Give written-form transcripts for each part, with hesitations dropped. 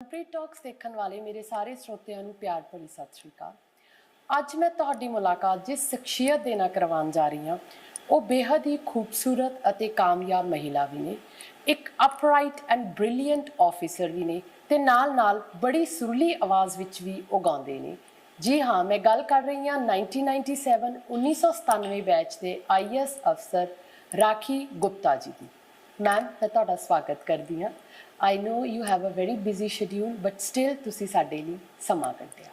Manpreet talks ਦੇਖਣ ਵਾਲੇ ਮੇਰੇ ਸਾਰੇ ਸਰੋਤਿਆਂ ਨੂੰ ਪਿਆਰ ਭਰੀ ਸਤਿ ਸ਼੍ਰੀ ਅਕਾਲ। ਅੱਜ ਮੈਂ ਤੁਹਾਡੀ ਮੁਲਾਕਾਤ ਜਿਸ ਸ਼ਖਸੀਅਤ ਦੇ ਨਾਲ ਕਰਵਾਉਣ ਜਾ ਰਹੀ ਹਾਂ ਉਹ ਬੇहद ਹੀ ਖੂਬਸੂਰਤ ਅਤੇ ਕਾਮਯਾਬ ਮਹਿਲਾ ਵੀ ਨੇ, ਇੱਕ ਅਪਰਾਈਟ ਐਂਡ ਬ੍ਰਿਲੀਅੰਟ ਆਫੀਸਰ ਵੀ ਨੇ ਤੇ ਨਾਲ-ਨਾਲ ਬੜੀ ਸੁਰੀਲੀ ਆਵਾਜ਼ ਵਿੱਚ ਵੀ ਉਹ ਗਾਉਂਦੇ ਨੇ। ਜੀ ਹਾਂ, ਮੈਂ ਗੱਲ ਕਰ ਰਹੀ ਹਾਂ 1997 ਬੈਚ ਦੇ IAS ਅਫਸਰ ਰਾਖੀ ਗੁਪਤਾ ਜੀ ਦੀ। ਮੈਮ, ਮੈਂ ਤੁਹਾਡਾ ਸਵਾਗਤ ਕਰਦੀ ਹਾਂ। I know you have a very busy schedule, but still ਤੁਸੀਂ ਸਾਡੇ ਲਈ ਸਮਾਂ ਕੱਢਿਆ।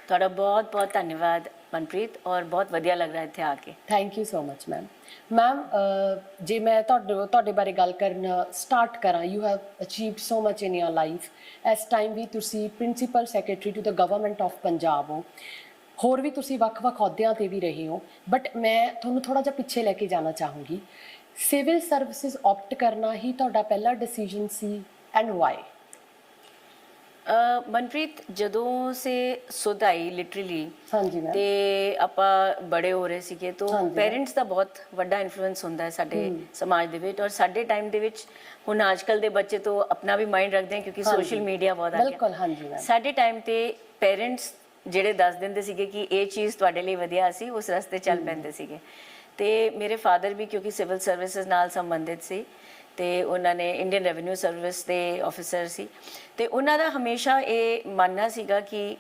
ਤੁਹਾਡਾ ਬਹੁਤ ਬਹੁਤ ਧੰਨਵਾਦ ਮਨਪ੍ਰੀਤ, ਔਰ ਬਹੁਤ ਵਧੀਆ ਲੱਗ ਰਿਹਾ ਇੱਥੇ ਆ ਕੇ। Thank you so much ma'am. Ma'am, ਜੇ ਮੈਂ ਤੁਹਾਡੇ ਬਾਰੇ ਗੱਲ ਕਰਨਾ ਸਟਾਰਟ ਕਰਾਂ, you have achieved so much in your life. ਇਸ ਟਾਈਮ ਵੀ ਤੁਸੀਂ principal secretary to the government of Punjab ਹੋ, ਹੋਰ ਵੀ ਤੁਸੀਂ ਵੱਖ-ਵੱਖ ਅਹੁਦਿਆਂ 'ਤੇ ਵੀ ਰਹੇ ਹੋ, ਬਟ ਮੈਂ ਤੁਹਾਨੂੰ ਥੋੜ੍ਹਾ ਜਿਹਾ ਪਿੱਛੇ ਲੈ ਕੇ ਜਾਣਾ ਚਾਹੂੰਗੀ। ਸਿਵਲ ਸਰਵਿਸਿਜ਼ ਆਪਟ ਕਰਨਾ ਹੀ ਤੁਹਾਡਾ ਪਹਿਲਾ ਡਿਸੀਜਨ ਸੀ, ਐਂਡ ਵਾਈ? ਮਨਪ੍ਰੀਤ, ਜਦੋਂ ਸੇ ਸੁਧ ਆਈ ਲਿਟਰਲੀ, ਹਾਂਜੀ ਮੈਮ, ਤੇ ਆਪਾਂ ਬੜੇ ਹੋ ਰਹੇ ਸੀਗੇ, ਤਾਂ ਪੇਰੈਂਟਸ ਦਾ ਬਹੁਤ ਵੱਡਾ ਇਨਫਲੂਐਂਸ ਹੁੰਦਾ ਹੈ ਸਾਡੇ ਸਮਾਜ ਦੇ ਵਿੱਚ। ਔਰ ਸਾਡੇ ਟਾਈਮ ਦੇ ਵਿੱਚ, ਹੁਣ ਅੱਜ ਕੱਲ੍ਹ ਦੇ ਬੱਚੇ ਤਾਂ ਆਪਣਾ ਵੀ ਮਾਈਂਡ ਰੱਖਦੇ ਹਨ ਕਿਉਂਕਿ ਸੋਸ਼ਲ ਮੀਡੀਆ ਬਹੁਤ ਆ ਬਿਲਕੁਲ। ਹਾਂਜੀ ਮੈਮ, ਸਾਡੇ ਟਾਈਮ ਤੇ ਪੇਰੈਂਟਸ ਜਿਹੜੇ ਦੱਸ ਦਿੰਦੇ ਸੀਗੇ ਕਿ ਇਹ ਚੀਜ਼ ਤੁਹਾਡੇ ਲਈ ਵਧੀਆ ਸੀ, ਉਸ ਰਸਤੇ ਚੱਲ ਪੈਂਦੇ ਸੀਗੇ। ਤੇ ਮੇਰੇ ਫਾਦਰ ਵੀ ਕਿਉਂਕਿ ਸਿਵਲ ਸਰਵਿਸਿਜ਼ ਨਾਲ ਸੰਬੰਧਿਤ ਸੀ ਤੇ ਉਹਨਾਂ ਨੇ ਇੰਡੀਅਨ ਰੈਵਨਿਊ ਸਰਵਿਸ ਦੇ ਆਫਿਸਰ ਸੀ, ਤੇ ਉਹਨਾਂ ਦਾ ਹਮੇਸ਼ਾ ਇਹ ਮੰਨਣਾ ਸੀਗਾ ਕਿ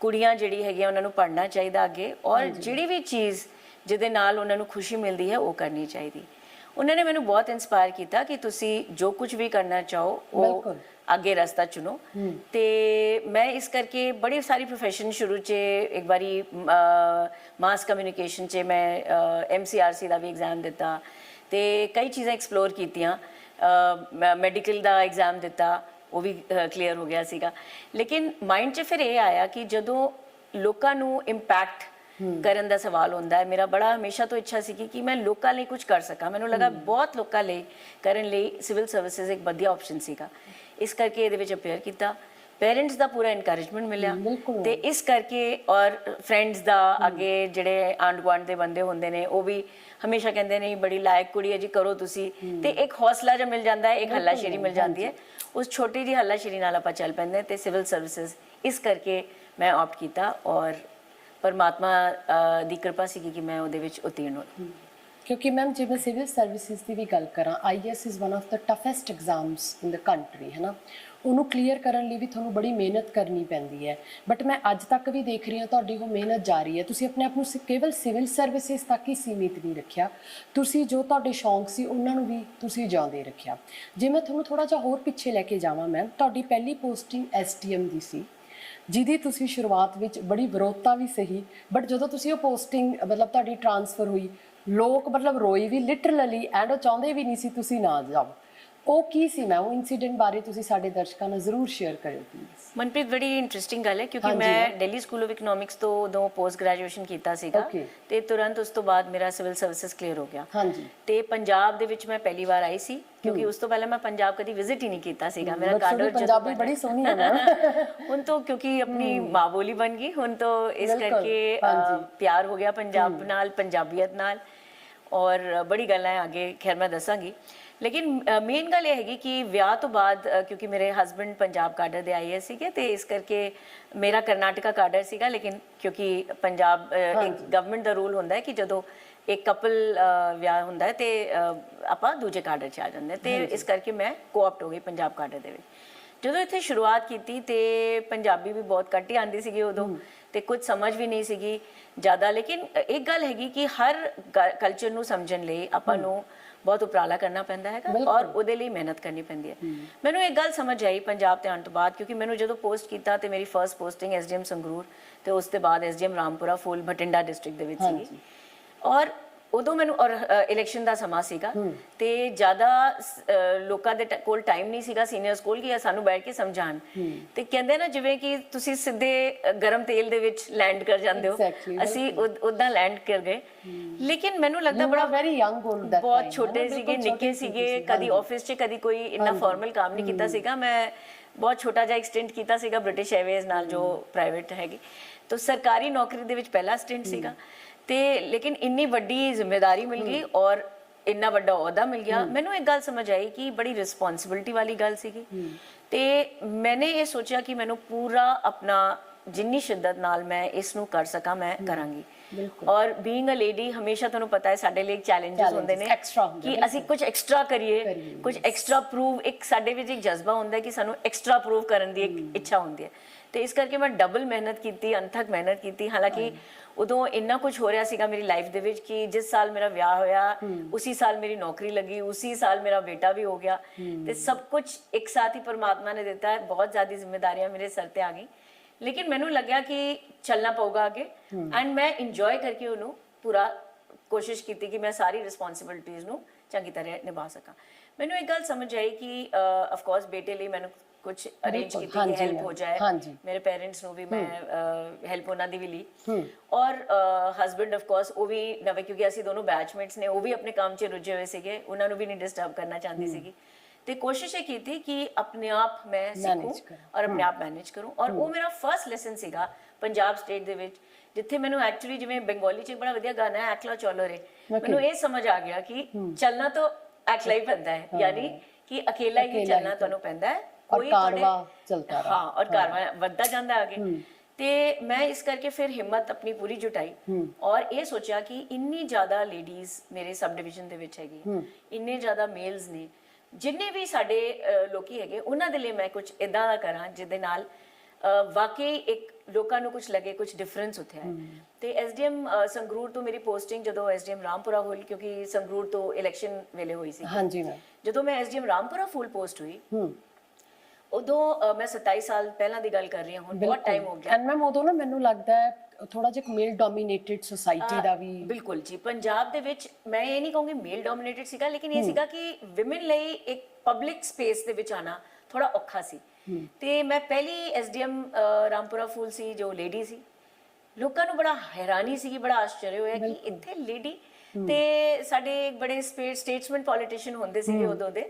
ਕੁੜੀਆਂ ਜਿਹੜੀ ਹੈਗੀਆਂ ਉਹਨਾਂ ਨੂੰ ਪੜ੍ਹਨਾ ਚਾਹੀਦਾ ਅੱਗੇ, ਔਰ ਜਿਹੜੀ ਵੀ ਚੀਜ਼ ਜਿਹਦੇ ਨਾਲ ਉਹਨਾਂ ਨੂੰ ਖੁਸ਼ੀ ਮਿਲਦੀ ਹੈ ਉਹ ਕਰਨੀ ਚਾਹੀਦੀ। ਉਹਨਾਂ ਨੇ ਮੈਨੂੰ ਬਹੁਤ ਇਨਸਪਾਇਰ ਕੀਤਾ ਕਿ ਤੁਸੀਂ ਜੋ ਕੁਝ ਵੀ ਕਰਨਾ ਚਾਹੋ ਉਹ ਅੱਗੇ ਰਸਤਾ ਚੁਣੋ। ਤੇ ਮੈਂ ਇਸ ਕਰਕੇ ਬੜੀ ਸਾਰੀ ਪ੍ਰੋਫੈਸ਼ਨ ਸ਼ੁਰੂ 'ਚ ਇੱਕ ਵਾਰੀ ਮਾਸ ਕਮਿਊਨੀਕੇਸ਼ਨ 'ਚ ਮੈਂ MCRC ਦਾ ਵੀ ਐਗਜ਼ਾਮ ਦਿੱਤਾ ਤੇ ਕਈ ਚੀਜ਼ਾਂ ਐਕਸਪਲੋਰ ਕੀਤੀਆਂ। ਮੈਡੀਕਲ ਦਾ ਐਗਜ਼ਾਮ ਦਿੱਤਾ, ਉਹ ਵੀ ਕਲੀਅਰ ਹੋ ਗਿਆ ਸੀਗਾ। ਲੇਕਿਨ ਮਾਈਂਡ 'ਚ ਫਿਰ ਇਹ ਆਇਆ ਕਿ ਜਦੋਂ ਲੋਕਾਂ ਨੂੰ ਇੰਪੈਕਟ ਕਰਨ ਦਾ ਸਵਾਲ ਹੁੰਦਾ ਹੈ, ਮੇਰਾ ਬੜਾ ਹਮੇਸ਼ਾ ਤੋਂ ਇੱਛਾ ਸੀ ਕਿ ਮੈਂ ਲੋਕਾਂ ਲਈ ਕੁਝ ਕਰ ਸਕਾਂ। ਮੈਨੂੰ ਲੱਗਾ ਬਹੁਤ ਲੋਕਾਂ ਲਈ ਕਰਨ ਲਈ ਸਿਵਲ ਸਰਵਿਸਿਜ਼ ਇੱਕ ਵਧੀਆ ਆਪਸ਼ਨ ਸੀਗਾ, ਇਸ ਕਰਕੇ ਇਹਦੇ ਵਿੱਚ ਅਪੇਅਰ ਕੀਤਾ। ਪੇਰੈਂਟਸ ਦਾ ਪੂਰਾ ਇਨਕਰੇਜਮੈਂਟ ਮਿਲਿਆ ਤੇ ਇਸ ਕਰਕੇ, ਔਰ ਫਰੈਂਡਸ ਦਾ, ਅੱਗੇ ਜਿਹੜੇ ਆਂਢ ਗੁਆਂਢ ਦੇ ਬੰਦੇ ਹੁੰਦੇ ਨੇ ਉਹ ਵੀ ਹਮੇਸ਼ਾ ਕਹਿੰਦੇ ਨੇ ਬੜੀ ਲਾਇਕ ਕੁੜੀ ਹੈ ਜੀ, ਕਰੋ ਤੁਸੀਂ। ਤੇ ਇੱਕ ਹੌਸਲਾ ਜਿਹਾ ਮਿਲ ਜਾਂਦਾ ਹੈ, ਇੱਕ ਹੱਲਾਸ਼ੇਰੀ ਮਿਲ ਜਾਂਦੀ ਹੈ। ਉਸ ਛੋਟੀ ਜਿਹੀ ਹੱਲਾਸ਼ੇਰੀ ਨਾਲ ਆਪਾਂ ਚੱਲ ਪੈਂਦੇ ਤੇ ਸਿਵਲ ਸਰਵਿਸਿਜ਼ ਇਸ ਕਰਕੇ ਮੈਂ ਆਪਟ ਕੀਤਾ, ਔਰ ਪਰਮਾਤਮਾ ਦੀ ਕਿਰਪਾ ਸੀਗੀ ਕਿ ਮੈਂ ਉਹਦੇ ਵਿੱਚ ਉਤੀਰਨ ਹੋਈ। ਕਿਉਂਕਿ ਮੈਮ, ਜੇ ਮੈਂ ਸਿਵਲ ਸਰਵਿਸਿਜ਼ ਦੀ ਵੀ ਗੱਲ ਕਰਾਂ, IAS is one of the toughest exams in the country, ਹੈ ਨਾ। ਉਹਨੂੰ ਕਲੀਅਰ ਕਰਨ ਲਈ ਵੀ ਤੁਹਾਨੂੰ ਬੜੀ ਮਿਹਨਤ ਕਰਨੀ ਪੈਂਦੀ ਹੈ, ਬਟ ਮੈਂ ਅੱਜ ਤੱਕ ਵੀ ਦੇਖ ਰਹੀ ਹਾਂ ਤੁਹਾਡੀ ਉਹ ਮਿਹਨਤ ਜਾਰੀ ਹੈ। ਤੁਸੀਂ ਆਪਣੇ ਆਪ ਨੂੰ ਕੇਵਲ ਸਿਵਲ ਸਰਵਿਸਿਜ਼ ਤੱਕ ਹੀ ਸੀਮਿਤ ਨਹੀਂ ਰੱਖਿਆ, ਤੁਸੀਂ ਜੋ ਤੁਹਾਡੇ ਸ਼ੌਂਕ ਸੀ ਉਹਨਾਂ ਨੂੰ ਵੀ ਤੁਸੀਂ ਜਿਉਂਦੇ ਰੱਖਿਆ। ਜੇ ਮੈਂ ਤੁਹਾਨੂੰ ਥੋੜ੍ਹਾ ਜਿਹਾ ਹੋਰ ਪਿੱਛੇ ਲੈ ਕੇ ਜਾਵਾਂ ਮੈਮ, ਤੁਹਾਡੀ ਪਹਿਲੀ ਪੋਸਟਿੰਗ SDM ਦੀ ਸੀ, ਜਿਹਦੀ ਤੁਸੀਂ ਸ਼ੁਰੂਆਤ ਵਿੱਚ ਬੜੀ ਵਿਰੋਧਤਾ ਵੀ ਸਹੀ, ਬਟ ਜਦੋਂ ਤੁਸੀਂ ਉਹ ਪੋਸਟਿੰਗ ਤੁਹਾਡੀ ਟਰਾਂਸਫਰ ਹੋਈ, ਲੋਕ ਰੋਏ ਵੀ ਲਿਟਰਲੀ, ਐਂਡ ਉਹ ਚਾਹੁੰਦੇ ਵੀ ਨਹੀਂ ਸੀ ਤੁਸੀਂ ਨਾ ਜਾਓ। ਉਹ ਕੀ ਸੀ ਮੈਮ, ਉਹ ਇਨਸੀਡੈਂਟ ਬਾਰੇ ਤੁਸੀਂ ਸਾਡੇ ਦਰਸ਼ਕਾਂ ਨਾਲ ਜ਼ਰੂਰ ਸ਼ੇਅਰ ਕਰਿਓ ਪਲੀਜ਼। ਮਨਪ੍ਰੀਤ, ਬੜੀ ਇੰਟਰਸਟਿੰਗ ਗੱਲ ਹੈ ਕਿਉਂਕਿ ਮੈਂ ਦਿੱਲੀ ਸਕੂਲ ਆਫ ਇਕਨੋਮਿਕਸ ਤੋਂ ਉਦੋਂ ਪੋਸਟ ਗ੍ਰੈਜੂਏਸ਼ਨ ਕੀਤਾ ਸੀਗਾ ਤੇ ਤੁਰੰਤ ਉਸ ਤੋਂ ਬਾਅਦ ਮੇਰਾ ਸਿਵਲ ਸਰਵਿਸਿਜ਼ ਕਲੀਅਰ ਹੋ ਗਿਆ। ਤੇ ਪੰਜਾਬ ਦੇ ਵਿੱਚ ਮੈਂ ਪਹਿਲੀ ਵਾਰ ਆਈ ਸੀ ਕਿਉਂਕਿ ਉਸ ਤੋਂ ਪਹਿਲਾਂ ਮੈਂ ਪੰਜਾਬ ਕਦੀ ਵਿਜ਼ਿਟ ਹੀ ਨਹੀਂ ਕੀਤਾ ਸੀਗਾ। ਮੇਰਾ ਕਾਡਰ ਪੰਜਾਬੀ ਬੜੀ ਸੋਹਣੀ ਹੈ ਮੈਮ। ਹੁਣ ਤਾਂ ਕਿਉਂਕਿ ਆਪਣੀ ਮਾਂ ਬੋਲੀ ਬਣ ਗਈ, ਹੁਣ ਤਾਂ ਇਸ ਕਰਕੇ ਪਿਆਰ ਹੋ ਗਿਆ ਪੰਜਾਬ ਨਾਲ, ਪੰਜਾਬੀਅਤ ਨਾਲ, ਔਰ ਬੜੀ ਗੱਲਾਂ ਹੈ ਅੱਗੇ ਖੈਰ ਮੈਂ ਦੱਸਾਂਗੀ। ਲੇਕਿਨ ਮੇਨ ਗੱਲ ਇਹ ਹੈਗੀ ਕਿ ਵਿਆਹ ਤੋਂ ਬਾਅਦ, ਕਿਉਂਕਿ ਮੇਰੇ ਹਸਬੈਂਡ ਪੰਜਾਬ ਕਾਡਰ ਦੇ IAS ਸੀਗੇ ਤੇ ਇਸ ਕਰਕੇ ਮੇਰਾ ਕਰਨਾਟਕਾ ਕਾਡਰ ਸੀਗਾ, ਲੇਕਿਨ ਕਿਉਂਕਿ ਪੰਜਾਬ ਇੱਕ ਗਵਰਨਮੈਂਟ ਦਾ ਰੂਲ ਹੁੰਦਾ ਹੈ ਕਿ ਜਦੋਂ ਇੱਕ ਕਪਲ ਵਿਆਹ ਹੁੰਦਾ ਹੈ ਤੇ ਆਪਾਂ ਦੂਜੇ ਕਾਡਰ 'ਚ ਆ ਜਾਂਦੇ ਤੇ ਇਸ ਕਰਕੇ ਮੈਂ ਕੋਆਪਟ ਹੋ ਗਈ ਪੰਜਾਬ ਕਾਡਰ ਦੇ ਵਿੱਚ। ਜਦੋਂ ਇੱਥੇ ਸ਼ੁਰੂਆਤ ਕੀਤੀ ਤੇ ਪੰਜਾਬੀ ਵੀ ਬਹੁਤ ਘੱਟ ਹੀ ਆਉਂਦੀ ਸੀਗੀ ਉਦੋਂ, ਤੇ ਕੁਝ ਸਮਝ ਵੀ ਨਹੀਂ ਸੀਗੀ ਜ਼ਿਆਦਾ। ਲੇਕਿਨ ਇੱਕ ਗੱਲ ਹੈਗੀ ਕਿ ਹਰ ਕਲਚਰ ਨੂੰ ਸਮਝਣ ਲਈ ਆਪਾਂ ਨੂੰ ਬਹੁਤ ਉਪਰਾਲਾ ਕਰਨਾ ਪੈਂਦਾ ਹੈਗਾ, ਔਰ ਉਹਦੇ ਲਈ ਮਿਹਨਤ ਕਰਨੀ ਪੈਂਦੀ ਹੈ। ਮੈਨੂੰ ਇੱਕ ਗੱਲ ਸਮਝ ਆਈ ਪੰਜਾਬ ਤੇ ਆਉਣ ਤੋਂ ਬਾਅਦ, ਕਿਉਂਕਿ ਮੈਨੂੰ ਜਦੋਂ ਪੋਸਟ ਕੀਤਾ ਤੇ ਮੇਰੀ ਫਰਸਟ ਪੋਸਟਿੰਗ SDM ਸੰਗਰੂਰ ਤੇ ਉਸ ਤੋਂ ਬਾਅਦ SDM ਰਾਮਪੁਰਾ ਫੂਲ ਬਠਿੰਡਾ ਡਿਸਟ੍ਰਿਕਟ ਦੇ ਵਿੱਚ ਸੀਗੀ। ਔਰ ਉਦੋਂ ਮੈਨੂੰ, ਔਰ ਇਲੈਕਸ਼ਨ ਦਾ ਸਮਾਂ ਸੀਗਾ ਤੇ ਜ਼ਿਆਦਾ ਲੋਕਾਂ ਦੇ ਕੋਲ ਟਾਈਮ ਨਹੀਂ ਸੀਗਾ, ਸੀਨੀਅਰਸ ਕੋਲ, ਕਿ ਸਾਨੂੰ ਬੈਠ ਕੇ ਸਮਝਾਉਣ। ਤੇ ਕਹਿੰਦੇ ਨਾ ਜਿਵੇਂ ਕਿ ਤੁਸੀਂ ਸਿੱਧੇ ਗਰਮ ਤੇਲ ਦੇ ਵਿੱਚ ਲੈਂਡ ਕਰ ਜਾਂਦੇ ਹੋ, ਅਸੀਂ ਉੱਦਾਂ ਲੈਂਡ ਕਰ ਗਏ। ਲੇਕਿਨ ਮੈਨੂੰ ਲੱਗਦਾ ਬੜਾ ਵੈਰੀ ਯੰਗ, ਬਹੁਤ ਛੋਟੇ ਸੀਗੇ, ਨਿੱਕੇ ਸੀਗੇ, ਕਦੀ ਆਫਿਸ 'ਚ ਕਦੀ ਕੋਈ ਇੰਨਾ ਫਾਰਮਲ ਕੰਮ ਨਹੀਂ ਕੀਤਾ ਸੀਗਾ। ਮੈਂ ਬਹੁਤ ਛੋਟਾ ਜਿਹਾ ਸਟਿੰਟ ਕੀਤਾ ਸੀਗਾ ਬ੍ਰਿਟਿਸ਼ ਏਅਰਵੇਜ਼ ਨਾਲ, ਜੋ ਪ੍ਰਾਈਵੇਟ ਹੈਗੀ, ਤਾਂ ਸਰਕਾਰੀ ਨੌਕਰੀ ਦੇ ਵਿੱਚ ਪਹਿਲਾ ਸਟਿੰਟ ਸੀਗਾ। ਤੇ ਲੇਕਿਨ ਇੰਨੀ ਵੱਡੀ ਜ਼ਿੰਮੇਵਾਰੀ ਮਿਲ ਗਈ ਔਰ ਇੰਨਾ ਵੱਡਾ ਅਹੁਦਾ ਮਿਲ ਗਿਆ। ਮੈਨੂੰ ਇੱਕ ਗੱਲ ਸਮਝ ਆਈ ਕਿ ਬੜੀ ਰਿਸਪੌਂਸਿਬਿਲਿਟੀ ਵਾਲੀ ਗੱਲ ਸੀਗੀ ਤੇ ਮੈਨੇ ਇਹ ਸੋਚਿਆ ਕਿ ਮੈਨੂੰ ਪੂਰਾ ਆਪਣਾ ਜਿੰਨੀ ਸ਼ਿੱਦਤ ਨਾਲ ਮੈਂ ਇਸ ਨੂੰ ਕਰ ਸਕਾਂ ਮੈਂ ਕਰਾਂਗੀ। ਔਰ ਬੀਇੰਗ ਅ ਲੇਡੀ ਹਮੇਸ਼ਾ ਤੁਹਾਨੂੰ ਪਤਾ ਹੈ ਸਾਡੇ ਲਈ ਚੈਲੰਜਸ ਹੁੰਦੇ ਨੇ ਕਿ ਅਸੀਂ ਕੁਝ ਐਕਸਟਰਾ ਕਰੀਏ, ਕੁਝ ਐਕਸਟਰਾ ਪ੍ਰੂਵ, ਇੱਕ ਸਾਡੇ ਵਿੱਚ ਇੱਕ ਜਜ਼ਬਾ ਹੁੰਦਾ ਹੈ ਕਿ ਸਾਨੂੰ ਐਕਸਟਰਾ ਪ੍ਰੂਵ ਕਰਨ ਦੀ ਇੱਕ ਇੱਛਾ ਹੁੰਦੀ ਹੈ। ਤੇ ਇਸ ਕਰਕੇ ਮੈਂ ਡਬਲ ਮਿਹਨਤ ਕੀਤੀ, ਅੰਥਕ ਮਿਹਨਤ ਕੀਤੀ। ਹਾਲਾਂਕਿ ਉਦੋਂ ਇੰਨਾ ਕੁਝ ਹੋ ਰਿਹਾ ਸੀਗਾ ਮੇਰੀ ਲਾਈਫ ਦੇ ਵਿੱਚ ਕਿ ਜਿਸ ਸਾਲ ਮੇਰਾ ਵਿਆਹ ਹੋਇਆ ਉਸੇ ਸਾਲ ਮੇਰੀ ਨੌਕਰੀ ਲੱਗੀ, ਉਸੇ ਸਾਲ ਮੇਰਾ ਬੇਟਾ ਵੀ ਹੋ ਗਿਆ ਤੇ ਸਭ ਕੁਝ ਇੱਕ ਸਾਥ ਹੀ ਪਰਮਾਤਮਾ ਨੇ ਦਿੱਤਾ ਹੈ। ਬਹੁਤ ਜ਼ਿਆਦਾ ਜ਼ਿੰਮੇਵਾਰੀਆਂ ਮੇਰੇ ਸਿਰ ਤੇ ਆ ਗਈ, ਲੇਕਿਨ ਮੈਨੂੰ ਲੱਗਿਆ ਕਿ ਚੱਲਣਾ ਪਊਗਾ ਅੱਗੇ ਐਂਡ ਮੈਂ ਇੰਜੋਏ ਕਰਕੇ ਉਹਨੂੰ ਪੂਰਾ ਕੋਸ਼ਿਸ਼ ਕੀਤੀ ਕਿ ਮੈਂ ਸਾਰੀ ਰਿਸਪੌਂਸਿਬਿਲਿਟੀਜ਼ ਨੂੰ ਚੰਗੀ ਤਰ੍ਹਾਂ ਨਿਭਾ ਸਕਾਂ। ਮੈਨੂੰ ਇੱਕ ਗੱਲ ਸਮਝ ਆਈ ਕਿ ਆਫ ਕੋਰਸ ਬੇਟੇ ਲਈ ਮੈਨੂੰ ਕੁਝ ਅਰੇਂਜ ਕੀਤੀ ਕਿ ਹੈਲਪ ਹੋ ਜਾਏ, ਮੇਰੇ ਪੇਰੈਂਟਸ ਨੂੰ ਵੀ ਮੈਂ ਹੈਲਪ ਉਹਨਾਂ ਦੀ ਵੀ ਲਈ ਔਰ ਹਸਬੈਂਡ ਆਫ ਕੋਰਸ ਉਹ ਵੀ ਨਵੇਂ, ਕਿਉਂਕਿ ਅਸੀਂ ਦੋਨੋਂ ਬੈਚਮੇਟਸ ਨੇ, ਉਹ ਵੀ ਆਪਣੇ ਕੰਮ 'ਚ ਰੁੱਝੇ ਹੋਏ ਸੀਗੇ, ਉਹਨਾਂ ਨੂੰ ਵੀ ਨਹੀਂ ਡਿਸਟਰਬ ਕਰਨਾ ਚਾਹੁੰਦੀ ਸੀਗੀ। ਤੇ ਕੋਸ਼ਿਸ਼ ਇਹ ਕੀਤੀ ਕਿ ਆਪਣੇ ਆਪ ਮੈਂ ਸਿੱਖੂੰ ਔਰ ਆਪਣੇ ਆਪ ਮੈਨੇਜ ਕਰੂੰ। ਔਰ ਉਹ ਮੇਰਾ ਫਰਸਟ ਲੈਸਨ ਸੀਗਾ ਪੰਜਾਬ ਸਟੇਟ ਦੇ ਵਿੱਚ, ਜਿੱਥੇ ਮੈਨੂੰ ਐਕਚੁਅਲੀ ਜਿਵੇਂ ਬੰਗਾਲੀ 'ਚ ਇੱਕ ਬੜਾ ਵਧੀਆ ਗਾਣਾ ਹੈ ਐਕਲਾ ਚਲੋ ਰੇ, ਮੈਨੂੰ ਇਹ ਸਮਝ ਆ ਗਿਆ ਕਿ ਚੱਲਣਾ ਤਾਂ ਐਕਲਾ ਹੀ ਪੈਂਦਾ ਹੈ, ਯਾਨੀ ਕਿ ਅਕੇਲਾ ਹੀ ਚੱਲਣਾ ਤੁਹਾਨੂੰ ਪੈਂਦਾ ਹੈ। ਕੋਈ ਕਾਰਵਾ ਚਲਦਾ ਰਹਾ, ਹਾਂ, ਔਰ ਕਾਰਵਾ ਵੱਧਦਾ ਜਾਂਦਾ ਅੱਗੇ। ਤੇ ਮੈਂ ਇਸ ਕਰਕੇ ਫਿਰ ਹਿੰਮਤ ਆਪਣੀ ਪੂਰੀ ਜੁਟਾਈ ਔਰ ਇਹ ਸੋਚਿਆ ਕਿ ਇੰਨੀ ਜ਼ਿਆਦਾ ਲੇਡੀਜ਼ ਮੇਰੇ ਸਬ ਡਿਵੀਜ਼ਨ ਦੇ ਵਿੱਚ ਹੈਗੀ, ਇੰਨੇ ਜ਼ਿਆਦਾ ਮੇਲਸ ਨੇ, ਜਿੰਨੇ ਵੀ ਸਾਡੇ ਲੋਕੀ ਹੈਗੇ, ਉਹਨਾਂ ਦੇ ਲਈ ਮੈਂ ਕੁਝ ਇਦਾਂ ਦਾ ਕਰਾਂ ਜਿਹਦੇ ਨਾਲ ਵਾਕਈ ਇੱਕ ਲੋਕਾਂ ਨੂੰ ਕੁਝ ਲੱਗੇ, ਕੁਝ ਡਿਫਰੈਂਸ ਉੱਥੇ ਆਏ। ਤੇ ਐਸਡੀਐਮ ਸੰਗਰੂਰ ਤੋਂ ਮੇਰੀ ਪੋਸਟਿੰਗ ਜਦੋਂ ਐਸਡੀਐਮ ਰਾਮਪੁਰਾ ਹੋਈ, ਕਿਉਂਕਿ ਸੰਗਰੂਰ ਤੋਂ ਇਲੈਕਸ਼ਨ ਵੇਲੇ ਹੋਈ ਸੀ, ਹਾਂਜੀ ਮੈਮ, ਜਦੋਂ ਮੈਂ ਐਸਡੀਐਮ ਰਾਮਪੁਰਾ ਫੁੱਲ ਪੋਸਟ ਹੋਈ ਉਦੋਂ ਮੈਂ 27 ਸਾਲ ਪਹਿਲਾਂ ਦੀ ਗੱਲ ਕਰ ਰਹੀ ਹਾਂ, ਹੁਣ ਬਹੁਤ ਟਾਈਮ ਹੋ ਗਿਆ। ਐਂਡ ਮੈਮ ਉਦੋਂ ਨਾ ਮੈਨੂੰ ਲੱਗਦਾ ਹੈ ਥੋੜਾ ਜਿਹਾ ਮੇਲ ਡੋਮੀਨੇਟਡ ਸੋਸਾਇਟੀ ਦਾ ਵੀ, ਬਿਲਕੁਲ ਜੀ, ਪੰਜਾਬ ਦੇ ਵਿੱਚ ਮੈਂ ਇਹ ਨਹੀਂ ਕਹੂੰਗੀ ਮੇਲ ਡੋਮੀਨੇਟਡ ਸੀਗਾ, ਲੇਕਿਨ ਇਹ ਸੀਗਾ ਕਿ ਵਿਮਨ ਲਈ ਇੱਕ ਪਬਲਿਕ ਸਪੇਸ ਦੇ ਵਿੱਚ ਆਣਾ ਥੋੜਾ ਔਖਾ ਸੀ। ਤੇ ਮੈਂ ਪਹਿਲੀ ਐਸਡੀਐਮ ਰਾਮਪੁਰਾ ਫੂਲ ਸੀ ਜੋ ਲੇਡੀ ਸੀ। ਲੋਕਾਂ ਨੂੰ ਬੜਾ ਹੈਰਾਨੀ ਸੀ, ਬੜਾ ਆਸ਼ਚर्य ਹੋਇਆ ਕਿ ਇੱਥੇ ਲੇਡੀ। ਤੇ ਸਾਡੇ ਬੜੇ ਸਟੇਟਸਮੈਨ ਪੋਲੀਟੀਸ਼ੀਅਨ ਹੁੰਦੇ ਸੀਗੇ ਉਦੋਂ ਦੇ,